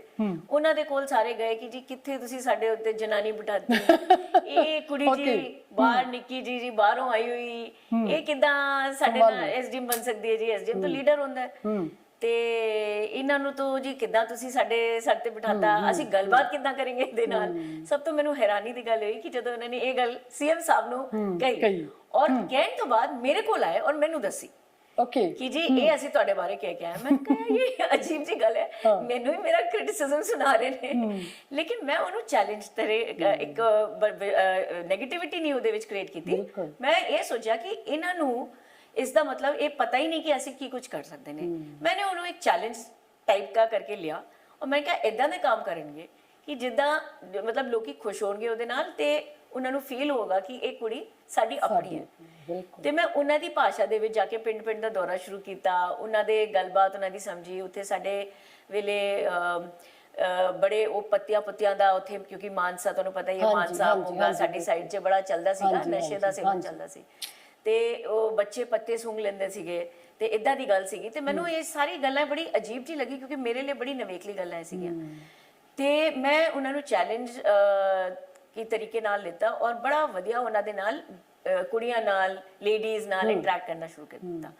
ਉਹਨਾਂ ਦੇ ਕੋਲ ਸਾਰੇ ਗਏ ਕਿ ਜੀ ਕਿੱਥੇ ਤੁਸੀਂ ਸਾਡੇ ਉੱਤੇ ਜਨਾਨੀ ਬਿਠਾਤੀ, ਇਹ ਕੁੜੀ ਜੀ ਬਾਹਰ ਨਿੱਕੀ ਜੀ ਬਾਹਰੋਂ ਆਈ ਹੋਈ, ਇਹ ਕਿੱਦਾਂ ਸਾਡੇ ਨਾਲ ਐਸਡੀਐਮ ਬਣ ਸਕਦੀ ਹੈ ਜੀ, ਐਸਡੀਐਮ ਤਾਂ ਲੀਡਰ ਹੁੰਦਾ ਹੈ, ਤੇ ਇਹਨਾਂ ਨੂੰ ਤਾਂ ਜੀ ਕਿੱਦਾਂ ਤੁਸੀਂ ਸਾਡੇ ਸਰ ਤੇ ਬਿਠਾਤਾ, ਅਸੀਂ ਗੱਲਬਾਤ ਕਿੱਦਾਂ ਕਰਾਂਗੇ ਇਹਦੇ ਨਾਲ। ਸਭ ਤੋਂ ਮੈਨੂੰ ਹੈਰਾਨੀ ਦੀ ਗੱਲ ਹੋਈ ਕਿ ਜਦੋਂ ਉਹਨਾਂ ਨੇ ਇਹ ਗੱਲ ਸੀਐਮ ਸਾਹਿਬ ਨੂੰ ਕਹੀ ਔਰ ਕਹਿਣ ਤੋਂ ਬਾਅਦ ਮੇਰੇ ਕੋਲ ਆਏ ਔਰ ਮੈਨੂੰ ਦੱਸੀ ਕਿ ਜੀ ਇਹ ਅਸੀਂ ਤੁਹਾਡੇ ਬਾਰੇ ਕਹਿ ਕੇ ਆਏ। ਮੈਂ ਕਿਹਾ ਇਹ ਅਜੀਬ ਜੀ ਗੱਲ ਹੈ, ਮੈਨੂੰ ਹੀ ਮੇਰਾ ਕ੍ਰਿਟਿਸਿਜ਼ਮ ਸੁਣਾ ਰਹੇ ਨੇ, ਲੇਕਿਨ ਮੈਂ ਉਹਨੂੰ ਚੈਲੰਜ ਤਰੇ ਇੱਕ ਨੈਗੇਟਿਵਿਟੀ ਨਹੀਂ ਉਹਦੇ ਵਿੱਚ ਕ੍ਰੀਏਟ ਕੀਤੀ। ਮੈਂ ਇਹ ਸੋਚਿਆ ਕਿ ਇਹਨਾਂ ਨੂੰ ਇਸ ਦਾ ਮਤਲਬ ਇਹ ਪਤਾ ਹੀ ਨਹੀਂ ਕਿ ਅਸੀਂ ਕੀ ਕੁਝ ਕਰ ਸਕਦੇ ਨੇ। ਮੈंने ਉਹਨੂੰ ਇੱਕ ਚੈਲੰਜ ਟਾਈਪ ਦਾ ਕਰਕੇ ਲਿਆ ਔਰ ਮੈਂ ਕਿਹਾ ਇਦਾਂ ਦੇ ਕੰਮ ਕਰਨਗੇ ਕਿ ਜਿੱਦਾਂ ਮਤਲਬ ਲੋਕੀ ਖੁਸ਼ ਹੋਣਗੇ ਉਹਦੇ ਨਾਲ ਤੇ ਉਹਨਾਂ ਨੂੰ ਫੀਲ ਹੋਗਾ ਕਿ ਇਹ ਕੁੜੀ ਸਾਡੀ ਆਪਣੀ ਹੈ। ਤੇ ਮੈਂ ਉਹਨਾਂ ਦੀ ਭਾਸ਼ਾ ਦੇ ਵਿੱਚ ਜਾ ਕੇ ਪਿੰਡ ਪਿੰਡ ਦਾ ਦੌਰਾ ਸ਼ੁਰੂ ਕੀਤਾ, ਉਹਨਾਂ ਦੇ ਗੱਲਬਾਤ ਉਹਨਾਂ ਦੀ ਸਮਝੀ। ਉੱਥੇ ਸਾਡੇ ਵੇਲੇ ਬੜੇ ਉਹ ਪੱਤਿਆਂ ਦਾ ਉੱਥੇ, ਕਿਉਂਕਿ ਮਾਨਸਾ ਤੁਹਾਨੂੰ ਪਤਾ ਹੀ ਹੈ, ਮਾਨਸਾ ਮੋਗਾ ਸਾਡੀ ਸਾਈਡ 'ਚ ਬੜਾ ਚੱਲਦਾ ਸੀਗਾ, ਨਸ਼ੇ ਦਾ ਸੇਵਨ ਚੱਲਦਾ ਸੀ, ਤੇ ਉਹ ਬੱਚੇ ਪੱਤੇ ਸੁੰਘ ਲੈਂਦੇ ਸੀਗੇ ਤੇ ਇਦਾਂ ਦੀ ਗੱਲ ਸੀਗੀ। ਤੇ ਮੈਨੂੰ ਇਹ ਸਾਰੀ ਗੱਲਾਂ ਬੜੀ ਅਜੀਬ ਜਿਹੀ ਲੱਗੀ ਕਿਉਂਕਿ ਮੇਰੇ ਲਈ ਬੜੀ ਨਵੇਕਲੀ ਗੱਲਾਂ ਸੀਗੀਆਂ। ਤੇ ਮੈਂ ਉਹਨਾਂ ਨੂੰ ਚੈਲੰਜ ਕੀ ਤਰੀਕੇ ਨਾਲ ਲਿੱਤਾ ਔਰ ਬੜਾ ਵਧੀਆ ਉਹਨਾਂ ਦੇ ਨਾਲ ਕੁੜੀਆਂ ਨਾਲ, ਲੇਡੀਜ਼ ਨਾਲ ਇੰਟਰੈਕਟ ਕਰਨਾ ਸ਼ੁਰੂ ਕਰ ਦਿੱਤਾ।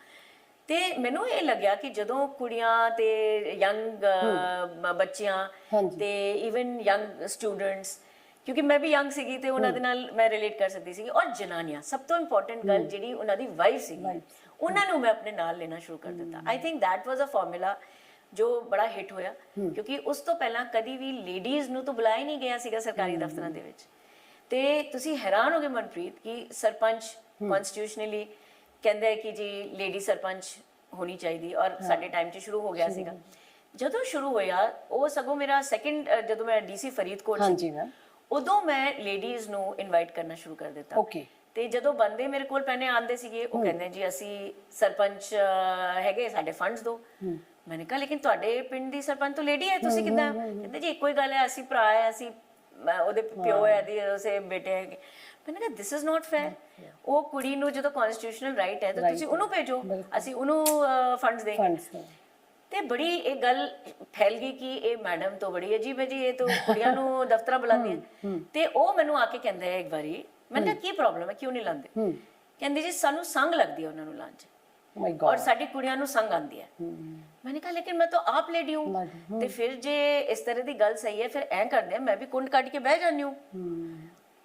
ਤੇ ਮੈਨੂੰ ਇਹ ਲੱਗਿਆ ਕਿ ਜਦੋਂ ਕੁੜੀਆਂ ਤੇ ਯੰਗ ਬੱਚੀਆਂ ਤੇ ਈਵਨ ਯੰਗ ਸਟੂਡੈਂਟਸ, ਕਿਉਂਕਿ ਮੈਂ ਵੀ ਯੰਗ ਸੀਗੀ ਤੇ ਉਹਨਾਂ ਦੇ ਨਾਲ ਮੈਂ ਰਿਲੇਟ ਕਰ ਸਕਦੀ ਸੀਗੀ, ਔਰ ਜਨਾਨੀਆਂ, ਸਭ ਤੋਂ ਇੰਪੋਰਟੈਂਟ ਗੱਲ ਜਿਹੜੀ ਉਹਨਾਂ ਦੀ ਵਾਈਫ ਸੀਗੀ, ਉਹਨਾਂ ਨੂੰ ਮੈਂ ਆਪਣੇ ਨਾਲ ਲੈਣਾ ਸ਼ੁਰੂ ਕਰ ਦਿੱਤਾ। I think that was a formula ਜੋ ਬੜਾ ਹਿੱਟ ਹੋਇਆ, ਕਿਉਂਕਿ ਉਸ ਤੋਂ ਪਹਿਲਾਂ ਕਦੀ ਵੀ ਲੇਡੀਜ਼ ਨੂੰ ਤਾਂ ਬੁਲਾਇਆ ਨਹੀਂ ਗਿਆ ਸੀਗਾ ਸਰਕਾਰੀ ਦਫ਼ਤਰਾਂ ਦੇ ਵਿੱਚ। ਤੇ ਤੁਸੀਂ ਹੈਰਾਨ ਹੋਗੇ ਮਨਪ੍ਰੀਤ ਕਿ ਸਰਪੰਚ ਕਨਸਟੀਟਿਊਸ਼ਨਲੀ ਕਹਿੰਦਾ ਹੈ ਕਿ ਜੀ ਲੇਡੀ ਸਰਪੰਚ ਹੋਣੀ ਚਾਹੀਦੀ, ਔਰ ਸਾਡੇ ਟਾਈਮ 'ਚ ਸ਼ੁਰੂ ਹੋ ਗਿਆ ਸੀਗਾ। ਜਦੋਂ ਸ਼ੁਰੂ ਹੋਇਆ ਉਹ ਸਗੋਂ ਮੇਰਾ ਸੈਕਿੰਡ, ਜਦੋਂ ਮੈਂ ਡੀਸੀ ਫਰੀਦਕੋਟ ਸੀ ਉਦੋਂ ਮੈਂ ਲੇਡੀਜ਼ ਨੂੰ ਇਨਵਾਈਟ ਕਰਨਾ ਸ਼ੁਰੂ ਕਰ ਦਿੱਤਾ। ਤੇ ਜਦੋਂ ਬੰਦੇ ਮੇਰੇ ਕੋਲ ਪਹਿਲੇ ਆਉਂਦੇ ਸੀਗੇ ਉਹ ਕਹਿੰਦੇ ਜੀ ਅਸੀਂ ਸਰਪੰਚ ਹੈਗੇ, ਸਾਡੇ ਫੰਡਸ ਦਿਓ। मैंने कहा लेकिन ਤੁਹਾਡੇ ਪਿੰਡ ਦੀ ਸਰਪੰਚ ਤਾਂ ਲੇਡੀ ਹੈ, ਤੁਸੀਂ ਕਿੱਦਾਂ? ਕਹਿੰਦੇ ਜੀ ਇੱਕੋ ਹੀ ਗੱਲ ਹੈ, ਅਸੀਂ ਭਰਾ ਹੈ, ਅਸੀਂ ਉਹਦੇ ਪਿਓ ਹੈ ਦੀ ਉਸੇ ਬੇਟੇ ਹੈਗੇ। मैंने कहा दिस इज नॉट फेयर। ਉਹ ਕੁੜੀ ਨੂੰ ਜਦੋਂ ਕਨਸਟੀਟਿਊਸ਼ਨਲ ਰਾਈਟ ਹੈ ਤਾਂ ਤੁਸੀਂ ਉਹਨੂੰ ਭੇਜੋ, ਅਸੀਂ ਉਹਨੂੰ ਫੰਡਸ ਦੇਂਗੇ। ਤੇ ਬੜੀ ਇਹ ਗੱਲ ਫੈਲ ਗਈ ਕਿ ਇਹ ਮੈਡਮ ਤੋਂ ਬੜੀ ਅਜੀਬ ਹੈ ਜੀ, ਇਹ ਤਾਂ ਕੁੜੀਆਂ ਨੂੰ ਦਫ਼ਤਰਾਂ ਬੁਲਾਉਂਦੀ ਹੈ। ਤੇ ਉਹ ਮੈਨੂੰ ਆ ਕੇ ਕਹਿੰਦਾ ਹੈ ਇੱਕ ਵਾਰੀ, ਮੈਂ ਕਿਹਾ ਕੀ ਪ੍ਰੋਬਲਮ ਹੈ, ਕਿਉਂ ਨਹੀਂ ਲਾਉਂਦੇ? ਕਹਿੰਦੇ ਜੀ ਸਾਨੂੰ ਸੰਗ ਲੱਗਦੀ ਹੈ ਉਹਨਾਂ ਨੂੰ ਲਾਉਣ 'ਚ। माय और गॉड। साडी कुड़ियां नू संग आंदी है। मैंने कहा लेकिन मैं तो आप लेडी हूँ, ते फिर जे इस तरह की गल सही है फिर ऐ करदे मैं भी कुंड कट के बह जानी हूँ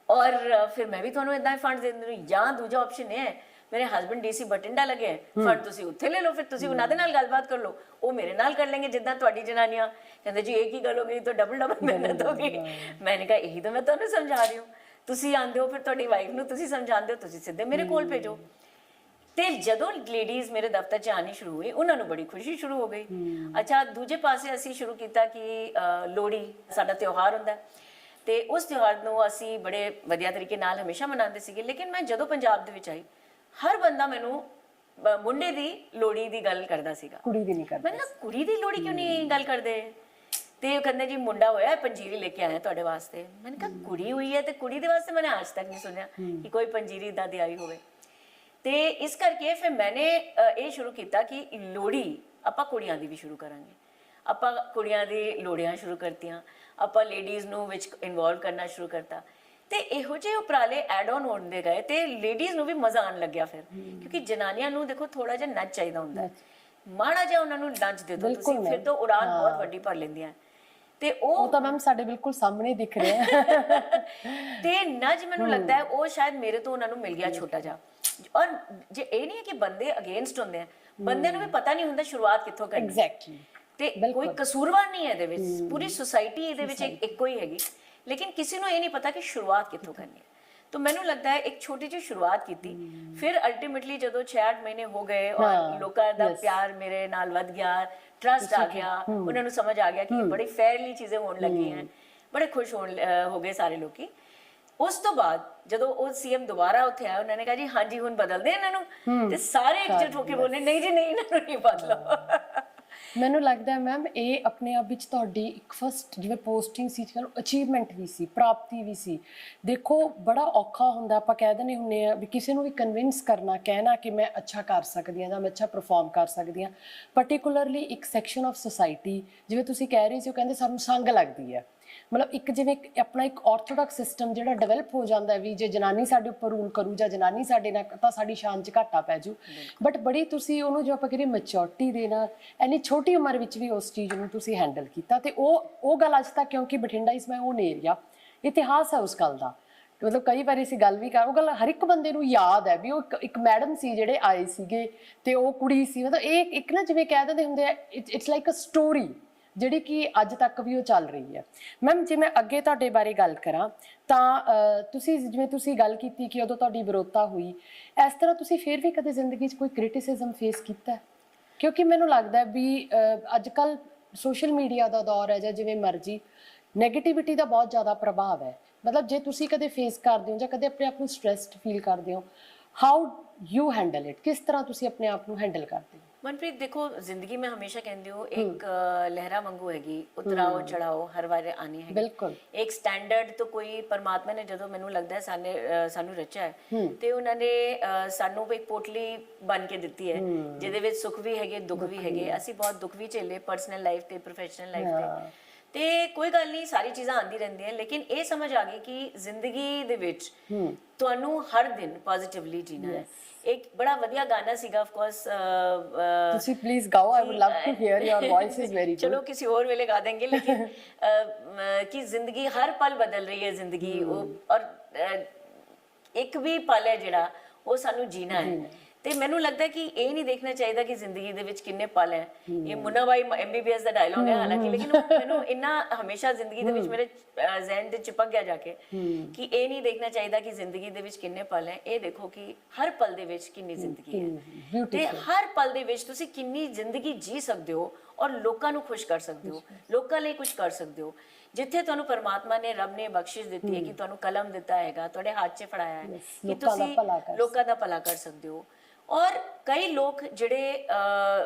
और फिर मैं भी ਤੁਹਾਨੂੰ ਇਦਾਂ ਹੀ ਫੰਡ ਦੇ ਦਿੰਦੀ ਹਾਂ। ਜਾਂ ਦੂਜਾ ਆਪਸ਼ਨ ਇਹ ਹੈ ਮੇਰੇ ਹਸਬੰਡ ਡੀਸੀ ਬਟਿੰਡਾ ਲੱਗੇ ਫੰਡ ਤੁਸੀਂ ਉੱਥੇ ਲੈ ਲਓ, ਫਿਰ ਤੁਸੀਂ ਉਹਨਾਂ ਦੇ ਨਾਲ ਗੱਲਬਾਤ ਕਰ ਲਓ, ਉਹ ਮੇਰੇ ਨਾਲ ਕਰ ਲੈਣਗੇ ਜਿੱਦਾਂ ਤੁਹਾਡੀ ਜਨਾਨੀਆਂ। ਕਹਿੰਦੇ ਜੀ ਇਹ ਕੀ ਗੱਲ ਹੋ ਗਈ, ਤਾਂ ਡਬਲ ਮਿਹਨਤ ਹੋ ਗਈ। मैंने कहा ਇਹੀ ਤਾਂ ਮੈਂ ਤੁਹਾਨੂੰ ਸਮਝਾ ਰਹੀ ਹੂੰ, ਤੁਸੀਂ ਆਂਦੇ ਹੋ ਫਿਰ ਤੁਹਾਡੀ ਵਾਈਫ ਨੂੰ ਤੁਸੀਂ ਸਮਝਾਉਂਦੇ ਹੋ, ਤੁਸੀਂ ਸਿੱਧੇ ਮੇਰੇ ਕੋਲ ਭੇਜੋ। ਤੇ ਜਦੋਂ ਲੇਡੀਜ਼ ਮੇਰੇ ਦਫ਼ਤਰ 'ਚ ਆਣੀ ਸ਼ੁਰੂ ਹੋਈ ਉਹਨਾਂ ਨੂੰ ਬੜੀ ਖੁਸ਼ੀ ਸ਼ੁਰੂ ਹੋ ਗਈ। ਅੱਛਾ, ਦੂਜੇ ਪਾਸੇ ਅਸੀਂ ਸ਼ੁਰੂ ਕੀਤਾ ਕਿ ਲੋਹੜੀ ਸਾਡਾ ਤਿਉਹਾਰ ਹੁੰਦਾ ਤੇ ਉਸ ਤਿਉਹਾਰ ਨੂੰ ਅਸੀਂ ਬੜੇ ਵਧੀਆ ਤਰੀਕੇ ਨਾਲ ਹਮੇਸ਼ਾ ਮਨਾਉਂਦੇ ਸੀਗੇ। ਲੇਕਿਨ ਮੈਂ ਜਦੋਂ ਪੰਜਾਬ ਦੇ ਵਿੱਚ ਆਈ ਹਰ ਬੰਦਾ ਮੈਨੂੰ ਮੁੰਡੇ ਦੀ ਲੋਹੜੀ ਦੀ ਗੱਲ ਕਰਦਾ ਸੀਗਾ, ਕੁੜੀ ਦੀ ਨਹੀਂ ਕਰਦਾ। ਮੈਂ ਕਿਹਾ ਕੁੜੀ ਦੀ ਲੋਹੜੀ ਕਿਉਂ ਨਹੀਂ ਗੱਲ ਕਰਦੇ? ਤੇ ਉਹ ਕਹਿੰਦੇ ਜੀ ਮੁੰਡਾ ਹੋਇਆ ਪੰਜੀਰੀ ਲੈ ਕੇ ਆਇਆ ਤੁਹਾਡੇ ਵਾਸਤੇ। मैंने कहा ਕੁੜੀ ਹੋਈ ਹੈ ਤੇ ਕੁੜੀ ਦੇ ਵਾਸਤੇ मैंने आज तक नहीं सुनिया कि कोई पंजीरी इदां दी आई होवे। ਤੇ ਇਸ ਕਰਕੇ ਫਿਰ ਮੈਨੇ ਇਹ ਸ਼ੁਰੂ ਕੀਤਾ ਕਿ ਲੋਹੜੀ ਆਪਾਂ ਕੁੜੀਆਂ ਦੀ ਵੀ ਸ਼ੁਰੂ ਕਰਾਂਗੇ। ਆਪਾਂ ਕੁੜੀਆਂ ਦੀ ਲੋਹੜੀਆਂ ਸ਼ੁਰੂ ਕਰਤੀਆਂ, ਆਪਾਂ ਲੇਡੀਜ਼ ਨੂੰ ਵਿੱਚ ਇਨਵੋਲਵ ਕਰਨਾ ਸ਼ੁਰੂ ਕਰਤਾ ਤੇ ਇਹੋ ਜਿਹੇ ਉਪਰਾਲੇ ਐਡ ਆਨ ਹੁੰਦੇ ਗਏ ਤੇ ਲੇਡੀਜ਼ ਨੂੰ ਵੀ ਮਜ਼ਾ ਆਉਣ ਲੱਗਿਆ ਫਿਰ। ਕਿਉਂਕਿ ਜਨਾਨੀਆਂ ਨੂੰ ਦੇਖੋ ਥੋੜਾ ਜਿਹਾ ਨੱਚ ਚਾਹੀਦਾ ਹੁੰਦਾ, ਮਾੜਾ ਜਿਹਾ ਉਹਨਾਂ ਨੂੰ ਲੰਚ ਦੇ ਦਿਓ ਤੁਸੀਂ, ਫਿਰ ਤਾਂ ਉਡਾਨ ਬਹੁਤ ਵੱਡੀ ਭਰ ਲੈਂਦੀਆਂ। ਤੇ ਉਹ ਤਾਂ ਮੈਮ ਸਾਡੇ ਬਿਲਕੁਲ ਸਾਹਮਣੇ ਦਿਖ ਰਿਹਾ ਹੈ। ਤੇ ਨੱਜ ਮੈਨੂੰ ਲੱਗਦਾ ਹੈ ਉਹ ਸ਼ਾਇਦ ਮੇਰੇ ਤੋਂ ਉਹਨਾਂ ਨੂੰ ਮਿਲ ਗਿਆ ਛੋਟਾ ਜਿਹਾ। ਔਰ ਜੇ ਇਹ ਨਹੀਂ ਹੈ ਕਿ ਬੰਦੇ ਅਗੇਂਸਟ ਹੁੰਦੇ ਆ, ਬੰਦੇ ਨੂੰ ਵੀ ਪਤਾ ਨਹੀਂ ਹੁੰਦਾ ਸ਼ੁਰੂਆਤ ਕਿੱਥੋਂ ਕਰਨੀ। ਐਗਜ਼ੈਕਟਲੀ। ਤੇ ਕੋਈ ਕਸੂਰਵਾਰ ਨਹੀਂ ਹੈ ਇਹਦੇ ਵਿੱਚ, ਪੂਰੀ ਸੁਸਾਇਟੀ ਇਹਦੇ ਵਿੱਚ ਇੱਕੋ ਹੀ ਹੈਗੀ, ਲੇਕਿਨ ਕਿਸੇ ਨੂੰ ਇਹ ਨਹੀਂ ਪਤਾ ਕਿ ਸ਼ੁਰੂਆਤ ਕਿੱਥੋਂ ਕਰਨੀ ਹੈ। तो मैंने लगता है एक छोटी जी शुरुआत की थी, फिर अल्टीमेटली जो 6-8 महीने हो गए और लोगों का प्यार मेरे नाल वध गया, ट्रस्ट आ गया, उन्होंने समझ आ गया कि बड़ी फेयरली चीजें होने लगी हैं, बड़े खुश हो गए सारे लोग। उस तो बाद ਜਦੋਂ ਉਹ ਸੀਐਮ ਦੁਬਾਰਾ ਉੱਥੇ ਆਇਆ ਉਹਨਾਂ ਨੇ ਕਿਹਾ ਜੀ ਹਾਂਜੀ ਹੁਣ ਬਦਲਦੇ ਇਹਨਾਂ ਨੂੰ, ਤੇ ਸਾਰੇ ਇਕਜੁੱਟ ਹੋ ਕੇ ਬੋਲੇ ਨਹੀਂ ਜੀ ਨਹੀਂ ਇਹਨਾਂ ਨੂੰ ਨਹੀਂ ਬਦਲੋ। ਮੈਨੂੰ ਲੱਗਦਾ ਮੈਮ ਇਹ ਆਪਣੇ ਆਪ ਵਿੱਚ ਤੁਹਾਡੀ ਇੱਕ ਫਸਟ ਜਿਵੇਂ ਪੋਸਟਿੰਗ ਸੀ, ਚਲੋ ਅਚੀਵਮੈਂਟ ਵੀ ਸੀ, ਪ੍ਰਾਪਤੀ ਵੀ ਸੀ। ਦੇਖੋ ਬੜਾ ਔਖਾ ਹੁੰਦਾ, ਆਪਾਂ ਕਹਿ ਦਿੰਦੇ ਹੁੰਦੇ ਆ ਵੀ ਕਿਸੇ ਨੂੰ ਵੀ ਕਨਵਿੰਸ ਕਰਨਾ, ਕਹਿਣਾ ਕਿ ਮੈਂ ਅੱਛਾ ਕਰ ਸਕਦੀ ਹਾਂ ਜਾਂ ਮੈਂ ਅੱਛਾ ਪਰਫਾਰਮ ਕਰ ਸਕਦੀ ਹਾਂ। ਪਰਟੀਕੁਲਰਲੀ ਇੱਕ ਸੈਕਸ਼ਨ ਆਫ ਸੋਸਾਇਟੀ, ਜਿਵੇਂ ਤੁਸੀਂ ਕਹਿ ਰਹੇ ਸੀ, ਉਹ ਕਹਿੰਦੇ ਸਾਨੂੰ ਸੰਗ ਲੱਗਦੀ ਹੈ। ਮਤਲਬ ਇੱਕ ਜਿਵੇਂ ਆਪਣਾ ਇੱਕ ਆਰਥੋਡਾਕਸ ਸਿਸਟਮ ਜਿਹੜਾ ਡਿਵੈਲਪ ਹੋ ਜਾਂਦਾ ਵੀ ਜੇ ਜਨਾਨੀ ਸਾਡੇ ਉੱਪਰ ਰੂਲ ਕਰੂ ਜਾਂ ਜਨਾਨੀ ਸਾਡੇ ਨਾਲ, ਤਾਂ ਸਾਡੀ ਸ਼ਾਨ 'ਚ ਘਾਟਾ ਪੈ ਜੂ। ਬਟ ਬੜੀ ਤੁਸੀਂ ਉਹਨੂੰ ਜੋ ਆਪਾਂ ਕਹੀਏ ਮੈਚੋਰਿਟੀ ਦੇ ਨਾਲ ਇੰਨੀ ਛੋਟੀ ਉਮਰ ਵਿੱਚ ਵੀ ਉਸ ਚੀਜ਼ ਨੂੰ ਤੁਸੀਂ ਹੈਂਡਲ ਕੀਤਾ। ਤੇ ਉਹ ਗੱਲ ਅੱਜ ਤੱਕ, ਕਿਉਂਕਿ ਬਠਿੰਡਾ ਇਸ ਮੈਂ ਉਹ ਏਰੀਆ ਇਤਿਹਾਸ ਹੈ ਉਸ ਗੱਲ ਦਾ। ਮਤਲਬ ਕਈ ਵਾਰੀ ਅਸੀਂ ਗੱਲ ਵੀ ਕਰ, ਉਹ ਗੱਲ ਹਰ ਇੱਕ ਬੰਦੇ ਨੂੰ ਯਾਦ ਹੈ ਵੀ ਉਹ ਇੱਕ ਮੈਡਮ ਸੀ ਜਿਹੜੇ ਆਏ ਸੀਗੇ ਤੇ ਉਹ ਕੁੜੀ ਸੀ। ਮਤਲਬ ਇਹ ਇੱਕ ਨਾ ਜਿਵੇਂ ਕਹਿ ਦਿੰਦੇ ਹੁੰਦੇ ਆ, ਇਟਸ ਲਾਈਕ ਅ ਸਟੋਰੀ ਜਿਹੜੀ ਕਿ ਅੱਜ ਤੱਕ ਵੀ ਉਹ ਚੱਲ ਰਹੀ ਹੈ। ਮੈਮ ਜੇ ਮੈਂ ਅੱਗੇ ਤੁਹਾਡੇ ਬਾਰੇ ਗੱਲ ਕਰਾਂ ਤਾਂ ਤੁਸੀਂ ਜਿਵੇਂ ਤੁਸੀਂ ਗੱਲ ਕੀਤੀ ਕਿ ਉਦੋਂ ਤੁਹਾਡੀ ਵਿਰੋਧਤਾ ਹੋਈ, ਇਸ ਤਰ੍ਹਾਂ ਤੁਸੀਂ ਫਿਰ ਵੀ ਕਦੇ ਜ਼ਿੰਦਗੀ 'ਚ ਕੋਈ ਕ੍ਰਿਟਿਸਿਜ਼ਮ ਫੇਸ ਕੀਤਾ? ਕਿਉਂਕਿ ਮੈਨੂੰ ਲੱਗਦਾ ਵੀ ਅੱਜ ਕੱਲ੍ਹ ਸੋਸ਼ਲ ਮੀਡੀਆ ਦਾ ਦੌਰ ਹੈ ਜਾਂ ਜਿਵੇਂ ਮਰਜ਼ੀ, ਨੈਗੇਟਿਵਿਟੀ ਦਾ ਬਹੁਤ ਜ਼ਿਆਦਾ ਪ੍ਰਭਾਵ ਹੈ। ਮਤਲਬ ਜੇ ਤੁਸੀਂ ਕਦੇ ਫੇਸ ਕਰਦੇ ਹੋ ਜਾਂ ਕਦੇ ਆਪਣੇ ਆਪ ਨੂੰ ਸਟ੍ਰੈਸਡ ਫੀਲ ਕਰਦੇ ਹੋ, ਹਾਊ ਯੂ ਹੈਂਡਲ ਇਟ? ਕਿਸ ਤਰ੍ਹਾਂ ਤੁਸੀਂ ਆਪਣੇ ਆਪ ਨੂੰ ਹੈਂਡਲ ਕਰਦੇ ਹੋ? मनप्रीत देखो जिंदगी में हमेशा कहती हो एक लहरा वांगू हैगी, उतराओ चढ़ाओ हर वार आनी है। बिल्कुल एक स्टैंडर्ड तो कोई परमात्मा ने जो मैनू लगता है सानू रचा है ते उन्होंने सानू एक पोटली बन के दिती है जिहदे विच सुख भी हैगे दुख भी हैगे। असी बहुत दुख भी झेले पर्सनल लाइफ ते प्रोफैशनल लाइफ ते कोई गल नहीं, सारी चीज़ां आंदी रहंदियां, लेकिन ये समझ आ गई कि जिंदगी दे विच तुहानू हर दिन पॉजिटिवली जीना है। एक बड़ा वधिया गाना सीगा ऑफ कोर्स, ਤੁਸੀਂ ਪਲੀਜ਼ ਗਾਓ, I would love to hear your voice is very good. चलो किसी और वेले गा देंगे, लेकिन कि जिंदगी हर पल बदल रही है जिंदगी, और एक भी पल है जिहड़ा वो सानू जीना है। ਤੇ ਮੈਨੂੰ ਲੱਗਦਾ ਕਿ ਇਹ ਨਹੀਂ ਦੇਖਣਾ ਚਾਹੀਦਾ ਕਿ ਜ਼ਿੰਦਗੀ ਦੇ ਵਿੱਚ ਕਿੰਨੇ ਪਲ ਹੈ। ਇਹ ਮੁੰਨਾ ਬਾਈ MBBS ਦਾ ਡਾਇਲੌਗ ਹੈ ਹਾਲਾਂਕਿ, ਲੇਕਿਨ ਮੈਨੂੰ ਇੰਨਾ ਹਮੇਸ਼ਾ ਜ਼ਿੰਦਗੀ ਦੇ ਵਿੱਚ ਮੇਰੇ ਜ਼ਿਹਨ ਦੇ ਚਿਪਕ ਗਿਆ ਜਾ ਕੇ ਕਿ ਇਹ ਨਹੀਂ ਦੇਖਣਾ ਚਾਹੀਦਾ ਕਿ ਜ਼ਿੰਦਗੀ ਦੇ ਵਿੱਚ ਕਿੰਨੇ ਪਲ ਹੈ, ਇਹ ਦੇਖੋ ਕਿ ਹਰ ਪਲ ਦੇ ਵਿੱਚ ਕਿੰਨੀ ਜ਼ਿੰਦਗੀ ਹੈ ਤੇ ਹਰ ਪਲ ਦੇ ਵਿੱਚ ਤੁਸੀਂ ਕਿੰਨੀ ਜ਼ਿੰਦਗੀ ਜੀ ਸਕਦੇ ਹੋ ਔਰ ਲੋਕਾਂ ਨੂੰ ਖੁਸ਼ ਕਰ ਸਕਦੇ ਹੋ, ਲੋਕਾਂ ਲਈ ਕੁਝ ਕਰ ਸਕਦੇ ਹੋ। ਜਿੱਥੇ ਤੁਹਾਨੂੰ ਪਰਮਾਤਮਾ ਨੇ, ਰੱਬ ਨੇ ਬਖਸ਼ਿਸ਼ ਦਿੱਤੀ ਹੈ ਕਿ ਤੁਹਾਨੂੰ ਕਲਮ ਦਿੱਤਾ ਹੈਗਾ, ਤੁਹਾਡੇ ਹੱਥ 'ਚ ਫੜਾਇਆ ਹੈ ਕਿ ਤੁਸੀਂ ਲੋਕਾਂ ਦਾ ਭਲਾ ਕਰ ਸਕਦੇ ਹੋ। ਔਰ ਕਈ ਲੋਕ ਜਿਹੜੇ